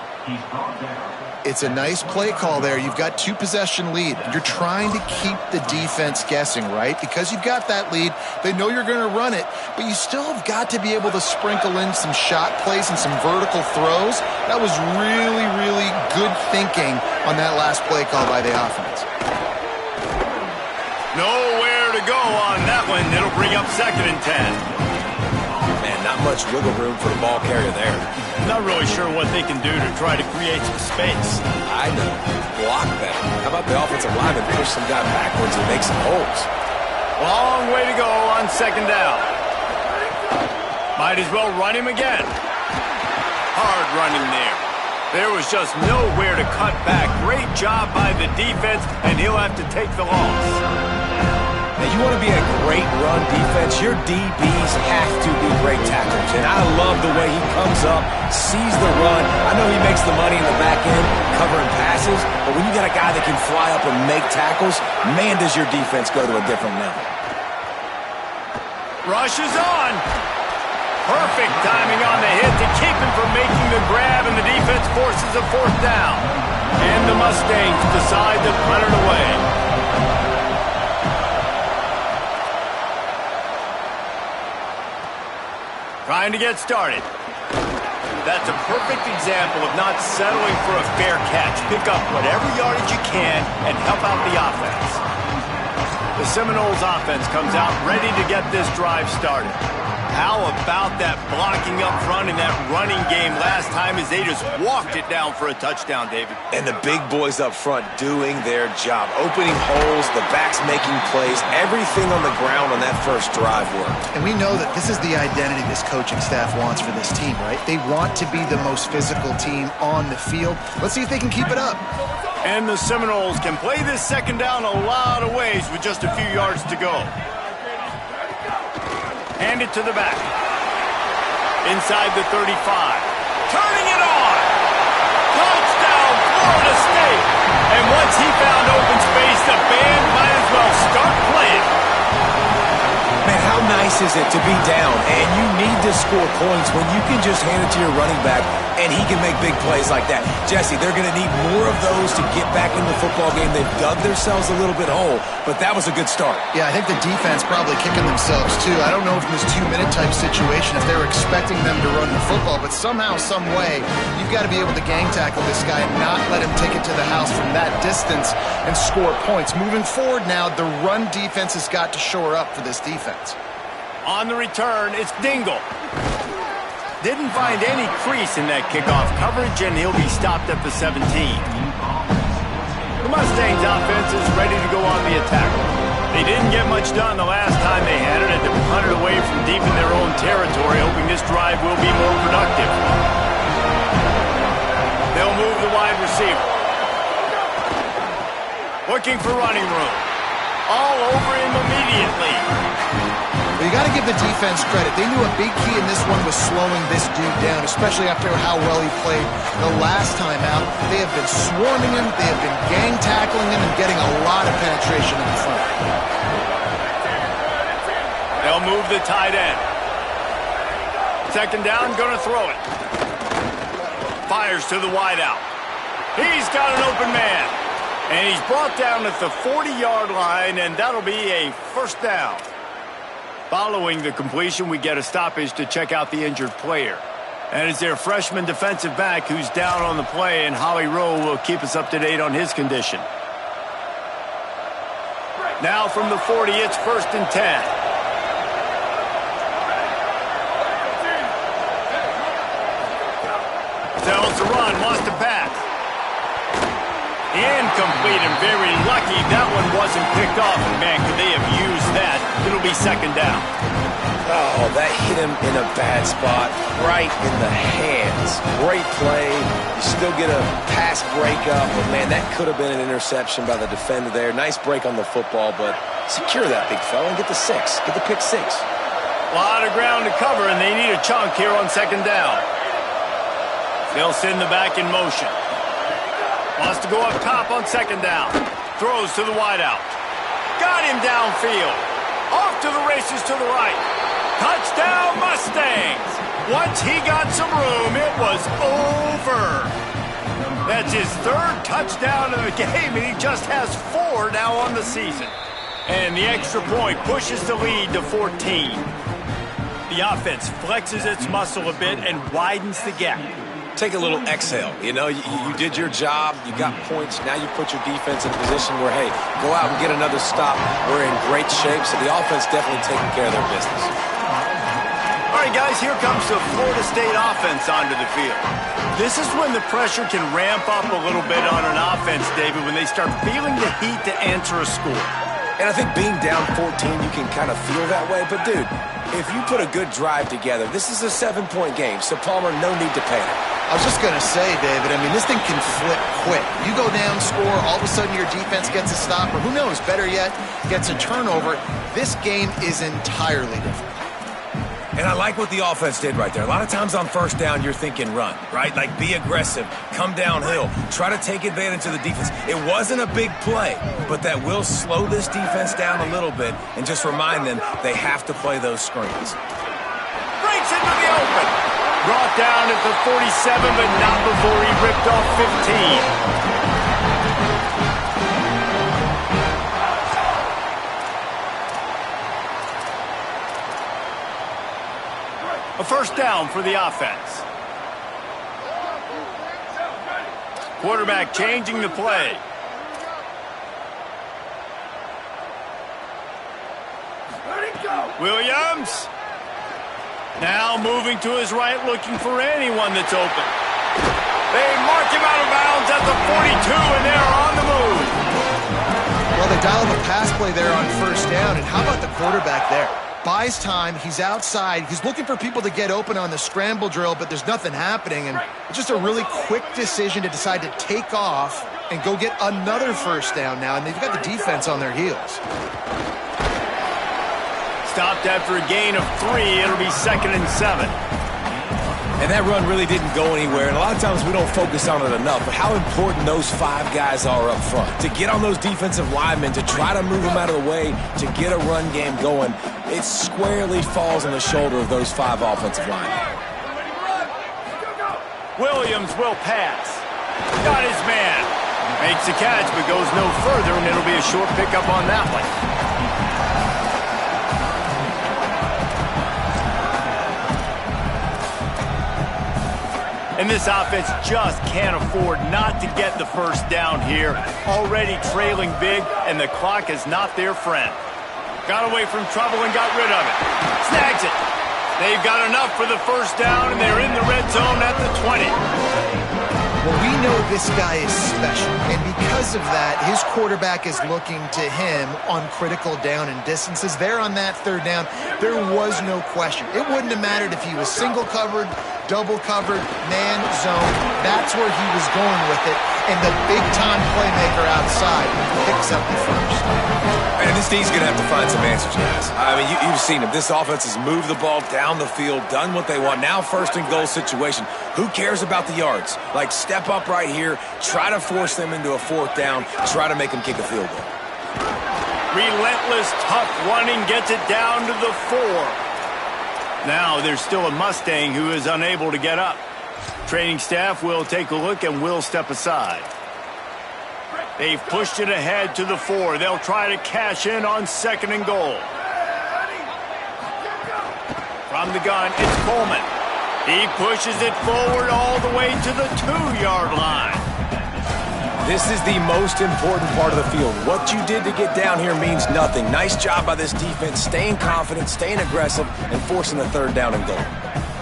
It's a nice play call there. You've got 2-possession lead. You're trying to keep the defense guessing, right? Because you've got that lead. They know you're going to run it, but you still have got to be able to sprinkle in some shot plays and some vertical throws. That was really, really good thinking on that last play call by the offense. Nowhere to go on that one. It'll bring up 2nd and 10. Man, not much wiggle room for the ball carrier there. Not really sure what they can do to try to create some space. I know. Block better. How about the offensive lineman push some guy backwards and make some holes? Long way to go on 2nd down. Might as well run him again. Hard running there. There was just nowhere to cut back. Great job by the defense, and he'll have to take the loss. Now, you want to be a great run defense, your DBs have to be great tacklers. And I love the way he comes up, sees the run. I know he makes the money in the back end covering passes, but when you got a guy that can fly up and make tackles, man, does your defense go to a different level. Rush is on. Perfect timing on the hit to keep him from making the grab, and the defense forces a fourth down. And the Mustangs decide to punt it away. Trying to get started. That's a perfect example of not settling for a fair catch. Pick up whatever yardage you can and help out the offense. The Seminoles offense comes out ready to get this drive started. How about that blocking up front in that running game last time as they just walked it down for a touchdown, David? And the big boys up front doing their job. Opening holes, the backs making plays, everything on the ground on that first drive worked. And we know that this is the identity this coaching staff wants for this team, right? They want to be the most physical team on the field. Let's see if they can keep it up. And the Seminoles can play this second down a lot of ways with just a few yards to go. Hand it to the back. Inside the 35. Turning it on. Touchdown, Florida State. And once he found open space, the band might as well start playing. Man, how nice is it to be down and you need to score points when you can just hand it to your running back and he can make big plays like that. Jesse, they're going to need more of those to get back in the football game. They've dug themselves a little bit whole, but that was a good start. Yeah, I think the defense probably kicking themselves too. I don't know if in this 2-minute type situation if they were expecting them to run the football, but somehow, some way, you've got to be able to gang tackle this guy and not let him take it to the house from that distance and score points. Moving forward now, the run defense has got to shore up for this defense. On the return, it's Dingle. Didn't find any crease in that kickoff coverage, and he'll be stopped at the 17. The Mustangs offense is ready to go on the attack. They didn't get much done the last time they had it, and to punt it away from deep in their own territory, hoping this drive will be more productive. They'll move the wide receiver. Looking for running room. All over him immediately. You got to give the defense credit. They knew a big key in this one was slowing this dude down, especially after how well he played the last time out. They have been swarming him. They have been gang tackling him and getting a lot of penetration in the front. They'll move the tight end. Second down, going to throw it. Fires to the wideout. He's got an open man. And he's brought down at the 40-yard line, and that'll be a first down. Following the completion, we get a stoppage to check out the injured player. And it's their freshman defensive back who's down on the play, and Holly Rowe will keep us up to date on his condition. Now from the 40, it's 1st and 10. Tells to run, wants to pass. Incomplete and very lucky that one wasn't picked off. Man, could they have used that? It'll be second down. Oh, that hit him in a bad spot, right in the hands. Great play. You still get a pass breakup, but man, that could have been an interception by the defender there. Nice break on the football, but secure that big fella and get the 6. Get the pick 6. A lot of ground to cover, and they need a chunk here on second down. They'll send the back in motion. Wants to go up top on second down. Throws to the wideout. Got him downfield. Off to the races to the right. Touchdown Mustangs. Once he got some room, it was over. That's his 3rd touchdown of the game, and he just has 4 now on the season. And the extra point pushes the lead to 14. The offense flexes its muscle a bit and widens the gap. Take a little exhale. You know, you did your job. You got points. Now you put your defense in a position where, hey, go out and get another stop. We're in great shape, so the offense definitely taking care of their business. All right, guys, here comes the Florida State offense onto the field. This is when the pressure can ramp up a little bit on an offense, David, when they start feeling the heat to answer a score. And I think being down 14, you can kind of feel that way. But, dude, if you put a good drive together, this is a 7-point game, so Palmer, no need to panic. I was just going to say, David, I mean, this thing can flip quick. You go down, score, all of a sudden your defense gets a stop, or who knows, better yet, gets a turnover. This game is entirely different. And I like what the offense did right there. A lot of times on first down, you're thinking run, right? Like be aggressive, come downhill, try to take advantage of the defense. It wasn't a big play, but that will slow this defense down a little bit and just remind them they have to play those screens. Breaks into the open. Brought down at the 47, but not before he ripped off 15. A first down for the offense. Quarterback changing the play. Williams. Now moving to his right, looking for anyone that's open. They mark him out of bounds at the 42, and they're on the move. Well, they dial the pass play there on first down, and how about the quarterback there? Buys time, he's outside, he's looking for people to get open on the scramble drill, but there's nothing happening, and it's just a really quick decision to decide to take off and go get another first down now, and they've got the defense on their heels. Stopped after a gain of 3, it'll be 2nd and 7. And that run really didn't go anywhere, and a lot of times we don't focus on it enough, but how important those 5 guys are up front. To get on those defensive linemen, to try to move them out of the way, to get a run game going, it squarely falls on the shoulder of those 5 offensive linemen. Williams will pass. Got his man. Makes the catch, but goes no further, and it'll be a short pickup on that one. And this offense just can't afford not to get the first down here. Already trailing big, and the clock is not their friend. Got away from trouble and got rid of it. Snags it. They've got enough for the first down, and they're in the red zone at the 20. Well, we know this guy is special, and because of that, his quarterback is looking to him on critical down and distances. There on that third down, there was no question. It wouldn't have mattered if he was single covered, double covered, man zone. That's where he was going with it, and the big-time playmaker outside picks up the first. And this D's going to have to find some answers, guys. I mean, you've seen him. This offense has moved the ball down the field, done what they want. Now first and goal situation. Who cares about the yards? Like, step up right here, try to force them into a 4th down, try to make them kick a field goal. Relentless, tough running gets it down to the 4. Now there's still a Mustang who is unable to get up. Training staff will take a look and will step aside. They've pushed it ahead to the 4. They'll try to cash in on 2nd and goal. From the gun, it's Coleman. He pushes it forward all the way to the 2-yard line. This is the most important part of the field. What you did to get down here means nothing. Nice job by this defense, staying confident, staying aggressive, and forcing the 3rd down and goal.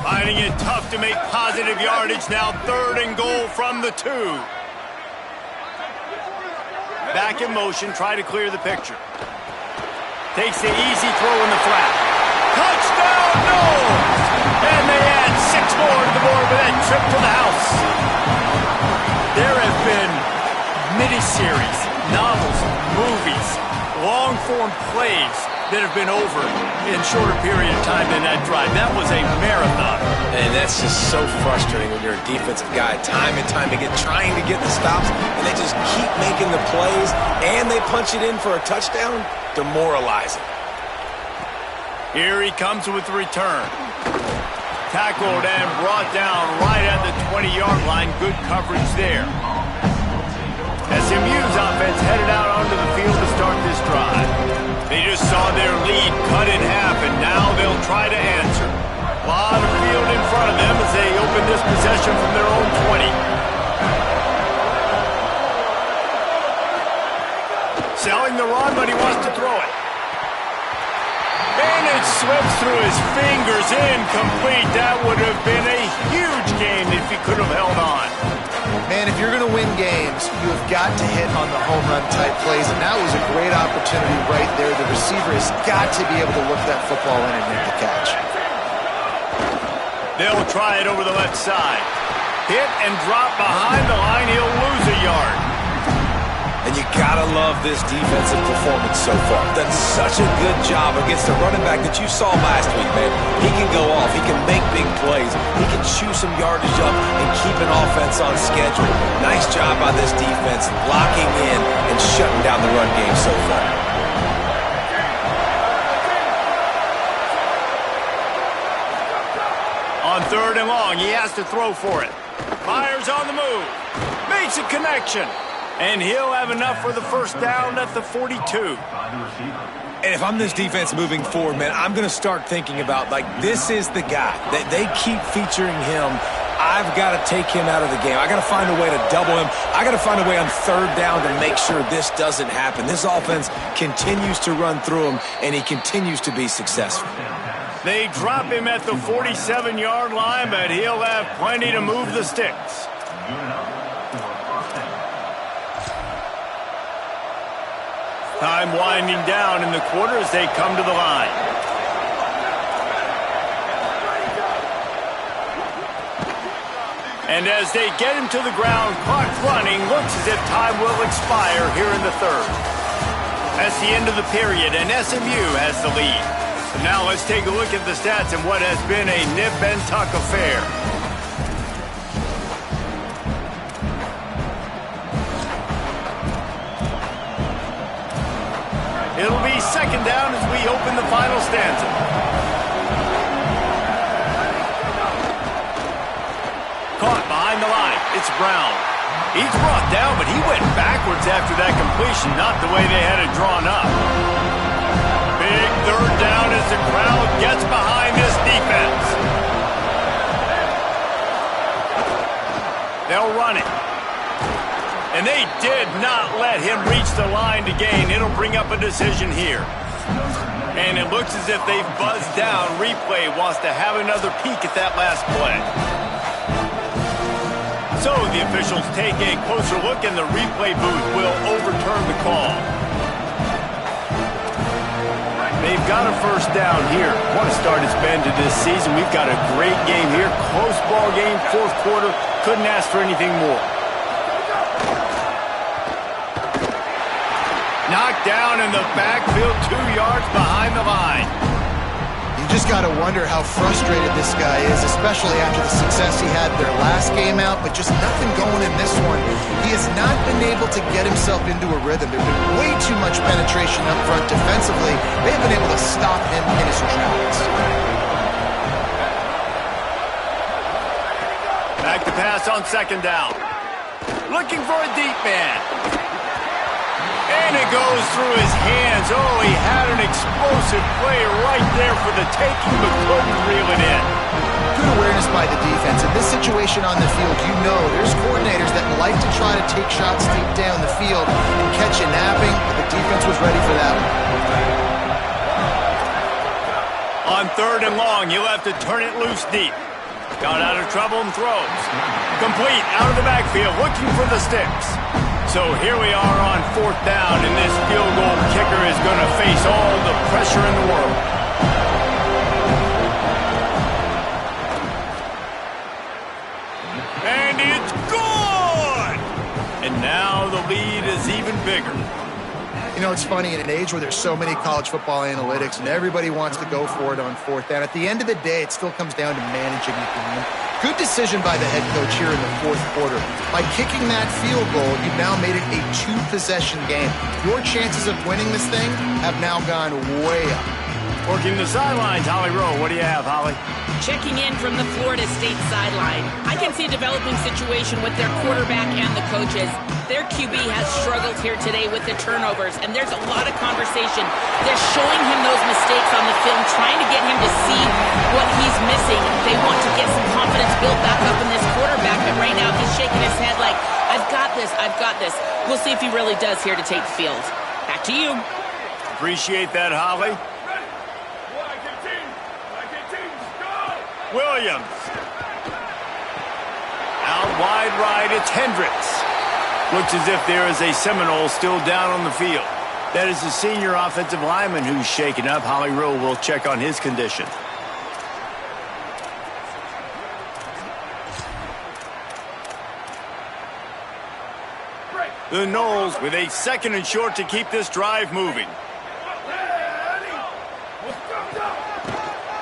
Finding it tough to make positive yardage. Now 3rd and goal from the 2. Back in motion, try to clear the picture. Takes the easy throw in the flat. Touchdown, no! And they add 6 more to the board with that trip to the house. There have been miniseries, novels, movies, long-form plays that have been over in shorter period of time than that drive. That was a marathon. And that's just so frustrating when you're a defensive guy, time and time again, trying to get the stops, and they just keep making the plays, and they punch it in for a touchdown. Demoralizing. Here he comes with the return. Tackled and brought down right at the 20-yard line. Good coverage there. SMU's offense headed out onto the field to start this drive. They just saw their lead cut in half, and now they'll try to answer. A lot of field in front of them as they open this possession from their own 20. Selling the run, but he wants to throw it. And it slips through his fingers, incomplete. That would have been a huge game if he could have held on. Man, if you're going to win games, you have got to hit on the home run type plays, and that was a great opportunity right there. The receiver has got to be able to look that football in and make the catch. They'll try it over the left side. Hit and drop behind the line. He'll lose a yard. And you gotta love this defensive performance so far. Done such a good job against the running back that you saw last week, man. He can go off. He can make big plays. He can chew some yardage up and keep an offense on schedule. Nice job by this defense locking in and shutting down the run game so far. On 3rd and long, he has to throw for it. Fires on the move. Makes a connection. And he'll have enough for the first down at the 42. And if I'm this defense moving forward, man, I'm going to start thinking about, like, this is the guy. They keep featuring him. I've got to take him out of the game. I got to find a way to double him. I got to find a way on 3rd down to make sure this doesn't happen. This offense continues to run through him, and he continues to be successful. They drop him at the 47-yard line, but he'll have plenty to move the sticks. Time winding down in the quarter as they come to the line. And as they get him to the ground, clock running, looks as if time will expire here in the 3rd. That's the end of the period, and SMU has the lead. Now let's take a look at the stats and what has been a nip and tuck affair. It'll be 2nd down as we open the final stanza. Caught behind the line. It's Brown. He's brought down, but he went backwards after that completion, not the way they had it drawn up. Big 3rd down as the crowd gets behind this defense. They'll run it. And they did not let him reach the line to gain. It'll bring up a decision here. And it looks as if they've buzzed down. Replay wants to have another peek at that last play. So the officials take a closer look, and the replay booth will overturn the call. They've got a 1st down here. What a start it's been to this season. We've got a great game here. Close ball game, 4th quarter. Couldn't ask for anything more. Knocked down in the backfield, 2 yards behind the line. You just got to wonder how frustrated this guy is, especially after the success he had their last game out, but just nothing going in this one. He has not been able to get himself into a rhythm. There's been way too much penetration up front defensively. They have been able to stop him in his tracks. Back to pass on 2nd down. Looking for a deep man. And it goes through his hands. Oh, he had an explosive play right there for the taking, but couldn't reel it in. Good awareness by the defense. In this situation on the field, you know there's coordinators that like to try to take shots deep down the field and catch you napping, but the defense was ready for that On one. 3rd and long, he'll have to turn it loose deep. Got out of trouble and throws. Complete out of the backfield, looking for the sticks. So here we are on 4th down, and this field goal kicker is going to face all the pressure in the world. And it's good! And now the lead is even bigger. You know, it's funny, in an age where there's so many college football analytics and everybody wants to go for it on 4th down, at the end of the day, it still comes down to managing the game. Good decision by the head coach here in the 4th quarter. By kicking that field goal, you've now made it a 2-possession game. Your chances of winning this thing have now gone way up. Working the sidelines, Holly Rowe. What do you have, Holly? Checking in from the Florida State sideline. I can see a developing situation with their quarterback and the coaches. Their QB has struggled here today with the turnovers, and there's a lot of conversation. They're showing him those mistakes on the film, trying to get him to see what he's missing. They want to get some confidence built back up in this quarterback, but right now he's shaking his head like, I've got this, I've got this. We'll see if he really does here to take the field. Back to you. Appreciate that, Holly. Williams. Out wide right, it's Hendricks. Looks as if there is a Seminole still down on the field. That is the senior offensive lineman who's shaken up. Holly Rowe will check on his condition. The Noles with a 2nd and short to keep this drive moving.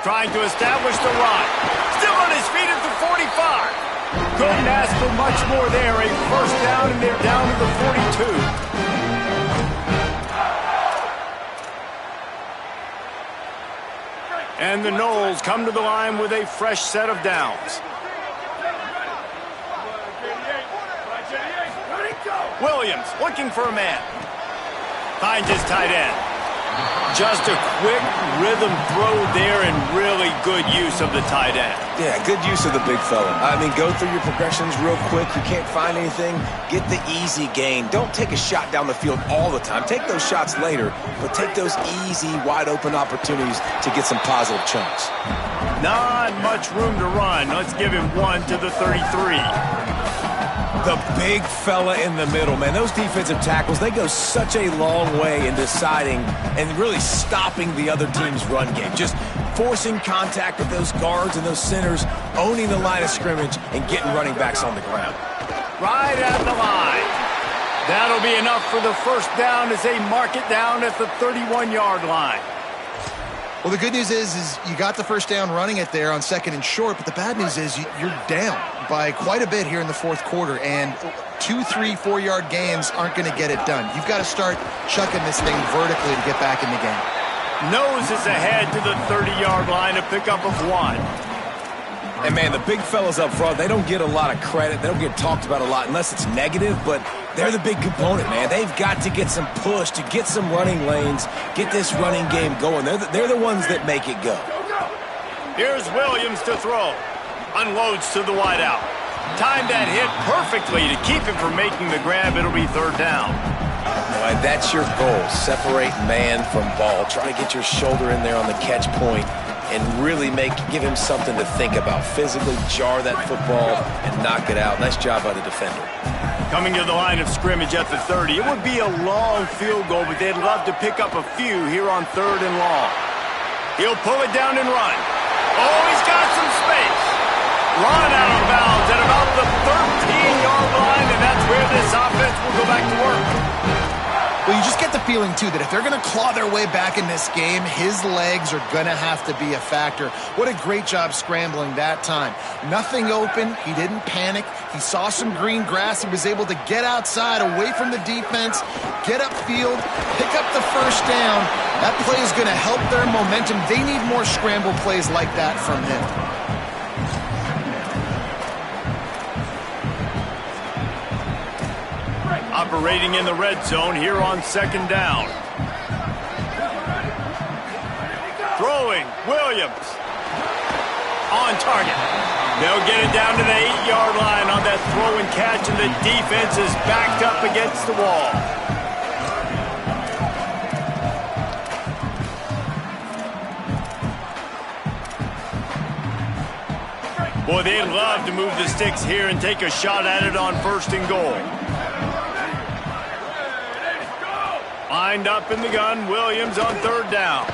Trying to establish the run. Still on his feet at the 45. Couldn't ask for much more there. A first down, and they're down to the 42. And the Noles come to the line with a fresh set of downs. Williams looking for a man. Finds his tight end. Just a quick rhythm throw there and really good use of the tight end. Yeah, good use of the big fella. I mean, go through your progressions real quick. You can't find anything. Get the easy gain. Don't take a shot down the field all the time. Take those shots later, but take those easy, wide-open opportunities to get some positive chunks. Not much room to run. Let's give him 1 to the 33. The big fella in the middle, man. Those defensive tackles, they go such a long way in deciding and really stopping the other team's run game. Just forcing contact with those guards and those centers, owning the line of scrimmage, and getting running backs on the ground. Right at the line. That'll be enough for the first down as they mark it down at the 31-yard line. Well, the good news is you got the first down running it there on 2nd and short, but the bad news is you're down by quite a bit here in the 4th quarter, and 2, 3, 4-yard gains aren't going to get it done. You've got to start chucking this thing vertically to get back in the game. Nose is ahead to the 30-yard line, a pickup of 1. And, man, the big fellas up front, they don't get a lot of credit. They don't get talked about a lot unless it's negative, but they're the big component, man. They've got to get some push to get some running lanes, get this running game going. They're the ones that make it go. Here's Williams to throw. Unloads to the wideout. Timed that hit perfectly to keep him from making the grab. It'll be 3rd down. Boy, that's your goal. Separate man from ball. Try to get your shoulder in there on the catch point and really give him something to think about. Physically jar that football and knock it out. Nice job by the defender. Coming to the line of scrimmage at the 30. It would be a long field goal, but they'd love to pick up a few here on 3rd and long. He'll pull it down and run. Oh, he's got some space. Run out of bounds at about the 13-yard line, and that's where this offense will go back to work. Well, you just get the feeling, too, that if they're going to claw their way back in this game, his legs are going to have to be a factor. What a great job scrambling that time. Nothing open. He didn't panic. He saw some green grass. He was able to get outside, away from the defense, get upfield, pick up the first down. That play is going to help their momentum. They need more scramble plays like that from him. Operating in the red zone here on 2nd down. Throwing, Williams. On target. They'll get it down to the 8-yard line on that throw and catch, and the defense is backed up against the wall. Boy, they'd love to move the sticks here and take a shot at it on 1st and goal. Lined up in the gun, Williams on 3rd down.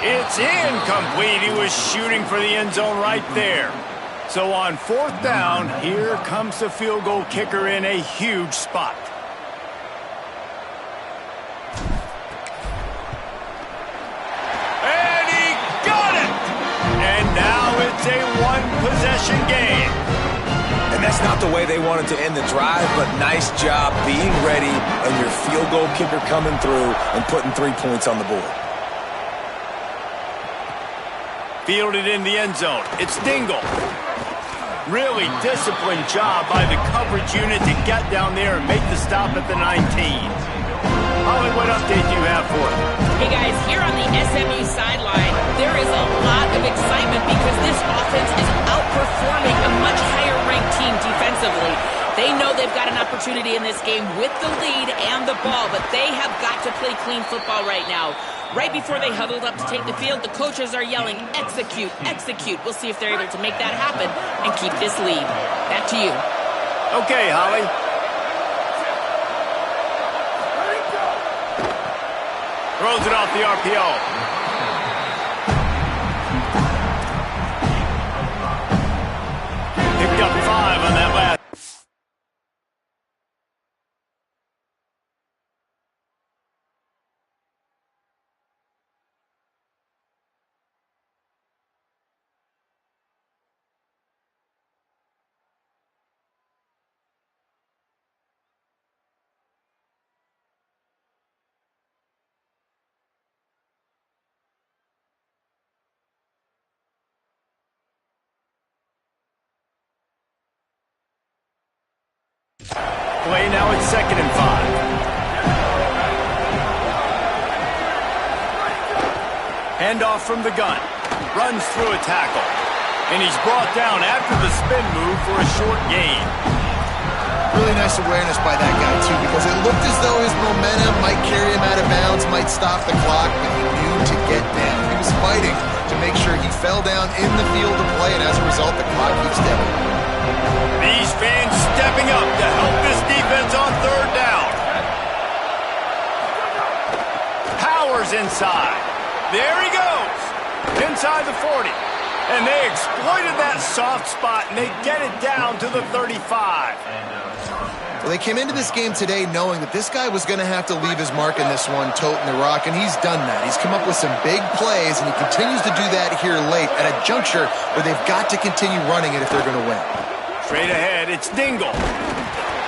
It's incomplete. He was shooting for the end zone right there. So on 4th down, here comes the field goal kicker in a huge spot. And he got it! And now it's a 1-possession game. And that's not the way they wanted to end the drive, but nice job being ready and your field goal kicker coming through and putting 3 points on the board. Fielded in the end zone. It's Dingle. Really disciplined job by the coverage unit to get down there and make the stop at the 19. Holly, what update do you have for us? Hey guys, here on the SMU sideline, there is a lot of excitement because this offense is outperforming a much higher-ranked team defensively. They know they've got an opportunity in this game with the lead and the ball, but they have got to play clean football right now. Right before they huddled up to take the field, the coaches are yelling, execute, execute. We'll see if they're able to make that happen and keep this lead. Back to you. Okay, Holly. Throws it off the RPO. play. Now it's 2nd and 5. Handoff from the gun. Runs through a tackle. And he's brought down after the spin move for a short gain. Really nice awareness by that guy, too, because it looked as though his momentum might carry him out of bounds, might stop the clock, but he knew to get down. He was fighting to make sure he fell down in the field of play, and as a result, the clock keeps ticking. These fans stepping up to help this defense on 3rd down. Powers inside. There he goes. Inside the 40. And they exploited that soft spot, and they get it down to the 35. Well, they came into this game today knowing that this guy was going to have to leave his mark in this one, toting the rock, and he's done that. He's come up with some big plays, and he continues to do that here late at a juncture where they've got to continue running it if they're going to win. Straight ahead, it's Dingle.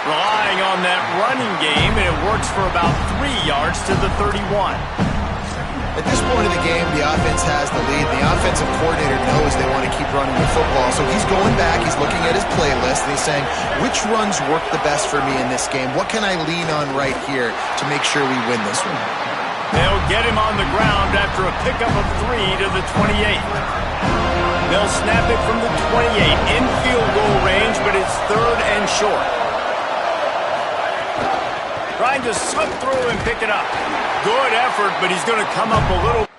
Relying on that running game, and it works for about 3 yards to the 31. At this point of the game, the offense has the lead. The offensive coordinator knows they want to keep running the football, so he's going back, he's looking at his playlist, and he's saying, which runs work the best for me in this game? What can I lean on right here to make sure we win this one? They'll get him on the ground after a pickup of 3 to the 28. They'll snap it from the 28 in field goal range, but it's 3rd and short. Trying to slip through and pick it up. Good effort, but he's going to come up a little.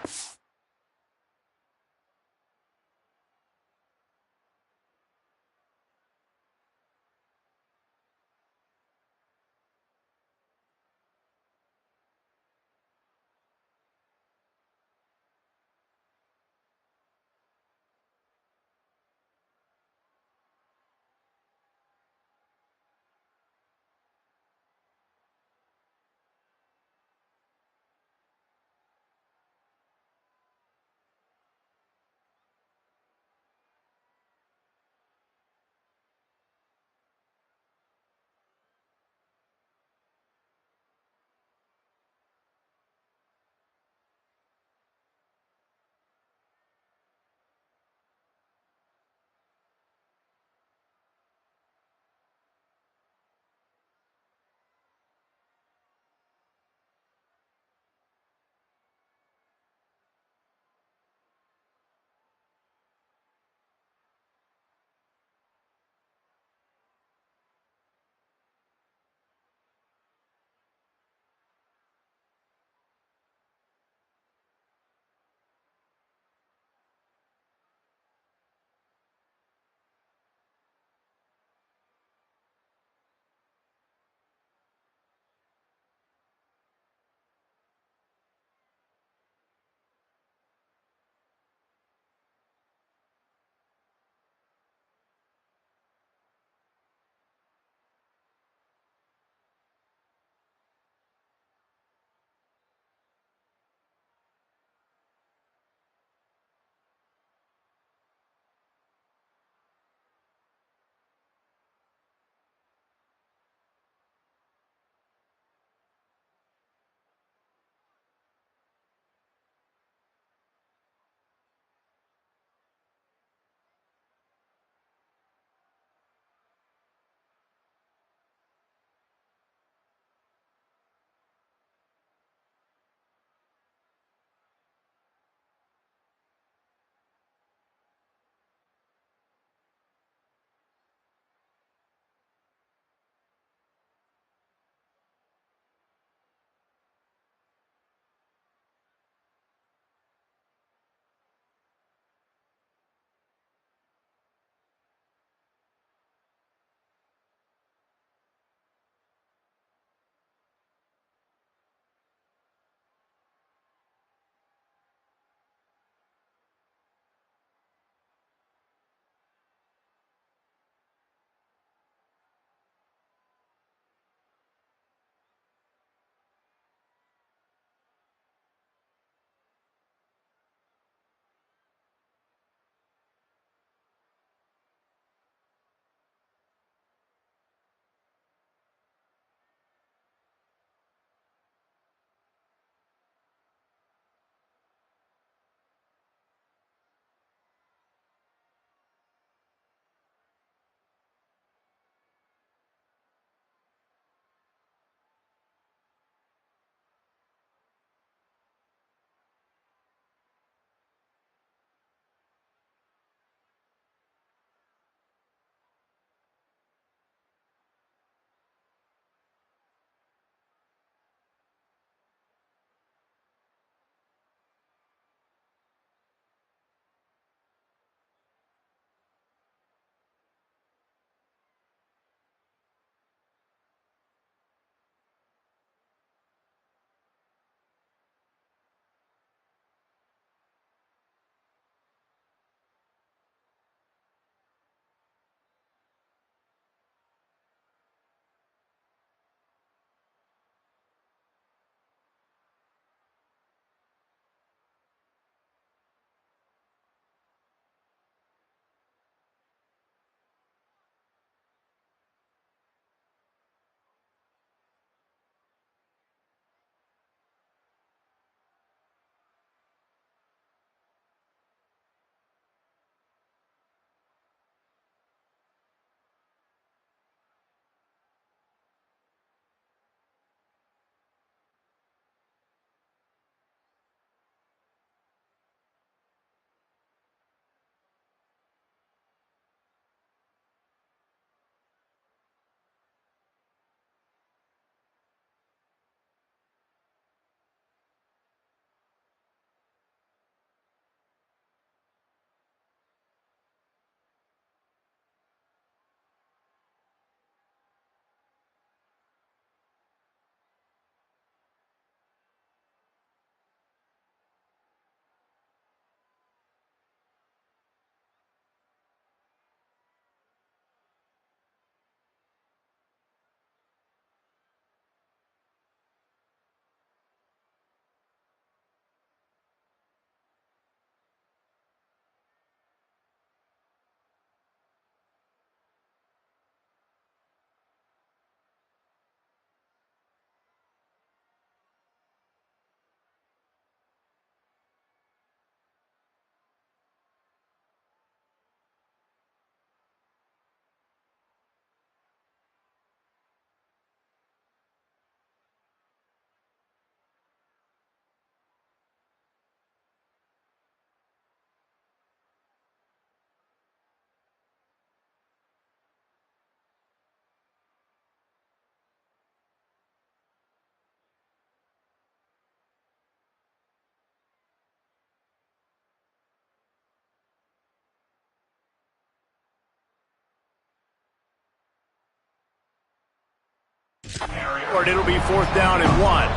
it. It'll be 4th down and 1.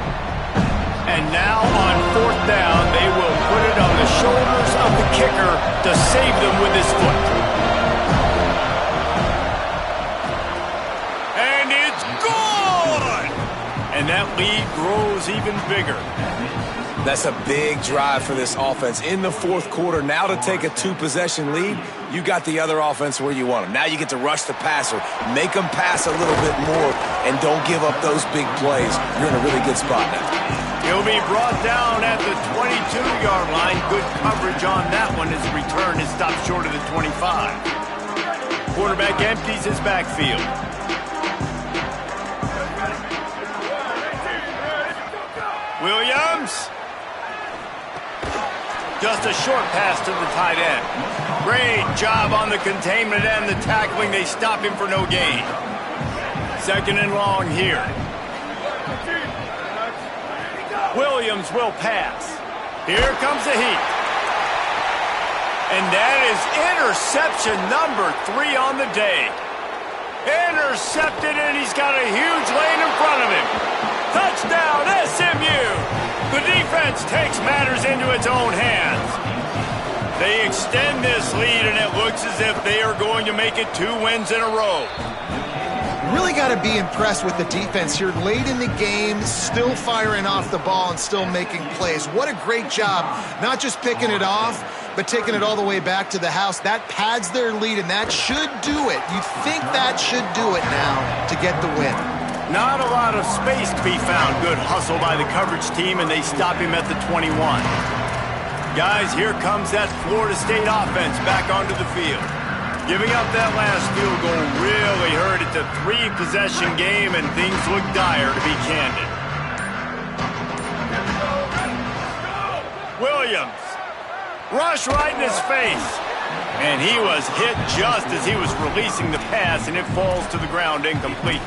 And now on 4th down, they will put it on the shoulders of the kicker to save them with his foot. And it's gone! And that lead grows even bigger. That's a big drive for this offense in the 4th quarter. Now to take a 2-possession lead, you got the other offense where you want them. Now you get to rush the passer, make them pass a little bit more, and don't give up those big plays. You're in a really good spot now. He'll be brought down at the 22-yard line. Good coverage on that one as the return is stopped short of the 25. Quarterback empties his backfield. Williams. Just a short pass to the tight end. Great job on the containment and the tackling. They stop him for no gain. 2nd and long here. Williams will pass. Here comes the heat. And that is interception number 3 on the day. Intercepted, and he's got a huge lane in front of him. Touchdown, SMU! The defense takes matters into its own hands. They extend this lead, and it looks as if they are going to make it 2 wins in a row. Really got to be impressed with the defense here. Late in the game, still firing off the ball and still making plays. What a great job, not just picking it off, but taking it all the way back to the house. That pads their lead, and that should do it. You think that should do it now to get the win. Not a lot of space to be found. Good hustle by the coverage team, and they stop him at the 21. Guys, here comes that Florida State offense back onto the field. Giving up that last field goal really hurt. It's a 3-possession game, and things look dire, to be candid. Williams. Rush right in his face. And he was hit just as he was releasing the pass, and it falls to the ground incomplete.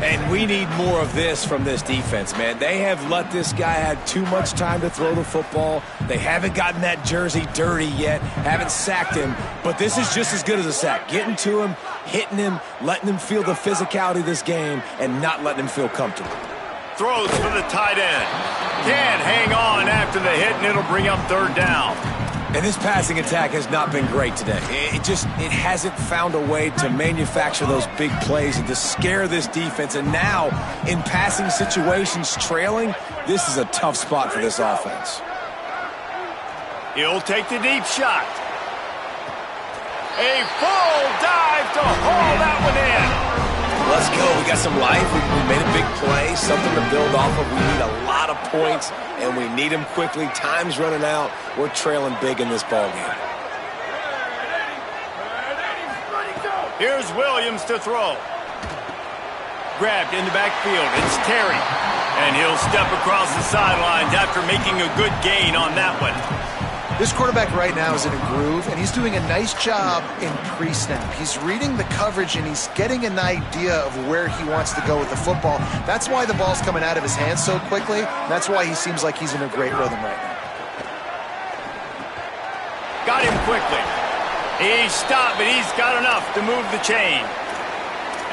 And we need more of this from this defense, man. They have let this guy have too much time to throw the football. They haven't gotten that jersey dirty yet, haven't sacked him, but this is just as good as a sack. Getting to him, hitting him, letting him feel the physicality of this game, and not letting him feel comfortable. Throws for the tight end. Can't hang on after the hit, and it'll bring up 3rd down. And this passing attack has not been great today. It hasn't found a way to manufacture those big plays and to scare this defense. And now, in passing situations, trailing, this is a tough spot for this offense. He'll take the deep shot. A full dive to haul that one in. Let's go. We got some life. We made a big play, something to build off of. We need a lot of points, and we need them quickly. Time's running out. We're trailing big in this ball game. Here's Williams to throw. Grabbed in the backfield. It's Terry. And he'll step across the sidelines after making a good gain on that one. This quarterback right now is in a groove, and he's doing a nice job in pre-snap. He's reading the coverage, and he's getting an idea of where he wants to go with the football. That's why the ball's coming out of his hands so quickly. That's why he seems like he's in a great rhythm right now. Got him quickly. He stopped, but he's got enough to move the chain.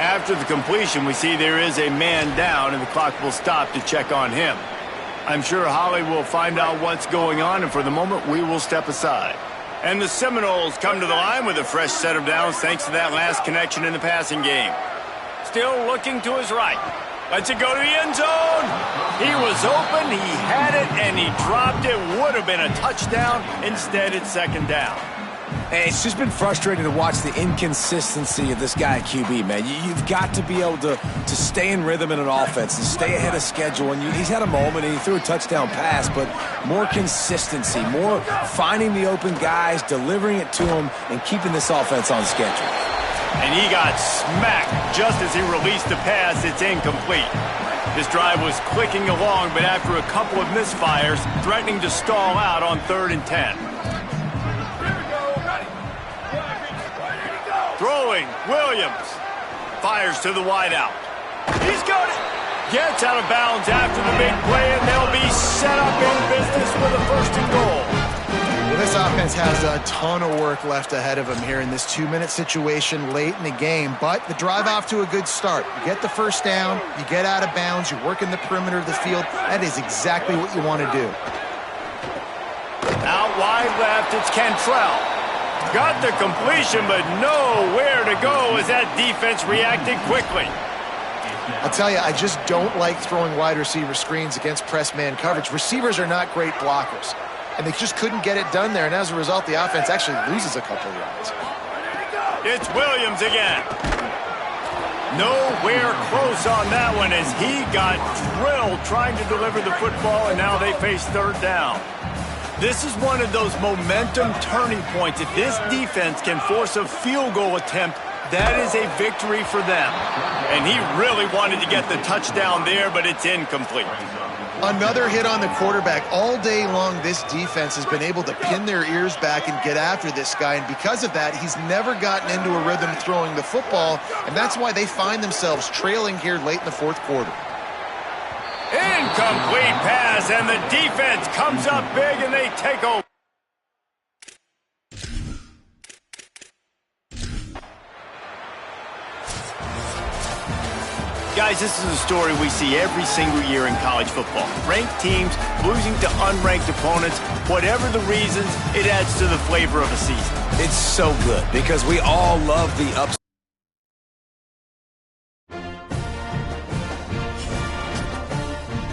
After the completion, we see there is a man down, and the clock will stop to check on him. I'm sure Holly will find out what's going on, and for the moment, we will step aside. And the Seminoles come to the line with a fresh set of downs thanks to that last connection in the passing game. Still looking to his right. Lets it go to the end zone. He was open, he had it, and he dropped it. Would have been a touchdown. Instead, it's 2nd down. And it's just been frustrating to watch the inconsistency of this guy at QB, man. You've got to be able to stay in rhythm in an offense and stay ahead of schedule. And he's had a moment, and he threw a touchdown pass, but more consistency, more finding the open guys, delivering it to them, and keeping this offense on schedule. And he got smacked just as he released the pass. It's incomplete. This drive was clicking along, but after a couple of misfires, threatening to stall out on 3rd and 10. Throwing, Williams. Fires to the wideout. He's got it. Gets out of bounds after the big play, and they'll be set up in business with a 1st and goal. Well, this offense has a ton of work left ahead of them here in this 2-minute situation late in the game, but the drive off to a good start. You get the first down, you get out of bounds, you work in the perimeter of the field. That is exactly what you want to do. Out wide left, it's Cantrell. Got the completion, but nowhere to go as that defense reacted quickly. I'll tell you, I just don't like throwing wide receiver screens against press man coverage. Receivers are not great blockers, and they just couldn't get it done there, and as a result, the offense actually loses a couple of yards. It's Williams again. Nowhere close on that one as he got drilled trying to deliver the football, and now they face third down. This is one of those momentum turning points. If this defense can force a field goal attempt, that is a victory for them. And he really wanted to get the touchdown there, but it's incomplete. Another hit on the quarterback. All day long, this defense has been able to pin their ears back and get after this guy, and because of that, he's never gotten into a rhythm throwing the football, and that's why they find themselves trailing here late in the fourth quarter. Incomplete pass, and the defense comes up big, and they take over. Guys, this is a story we see every single year in college football. Ranked teams losing to unranked opponents. Whatever the reasons, it adds to the flavor of a season. It's so good because we all love the ups.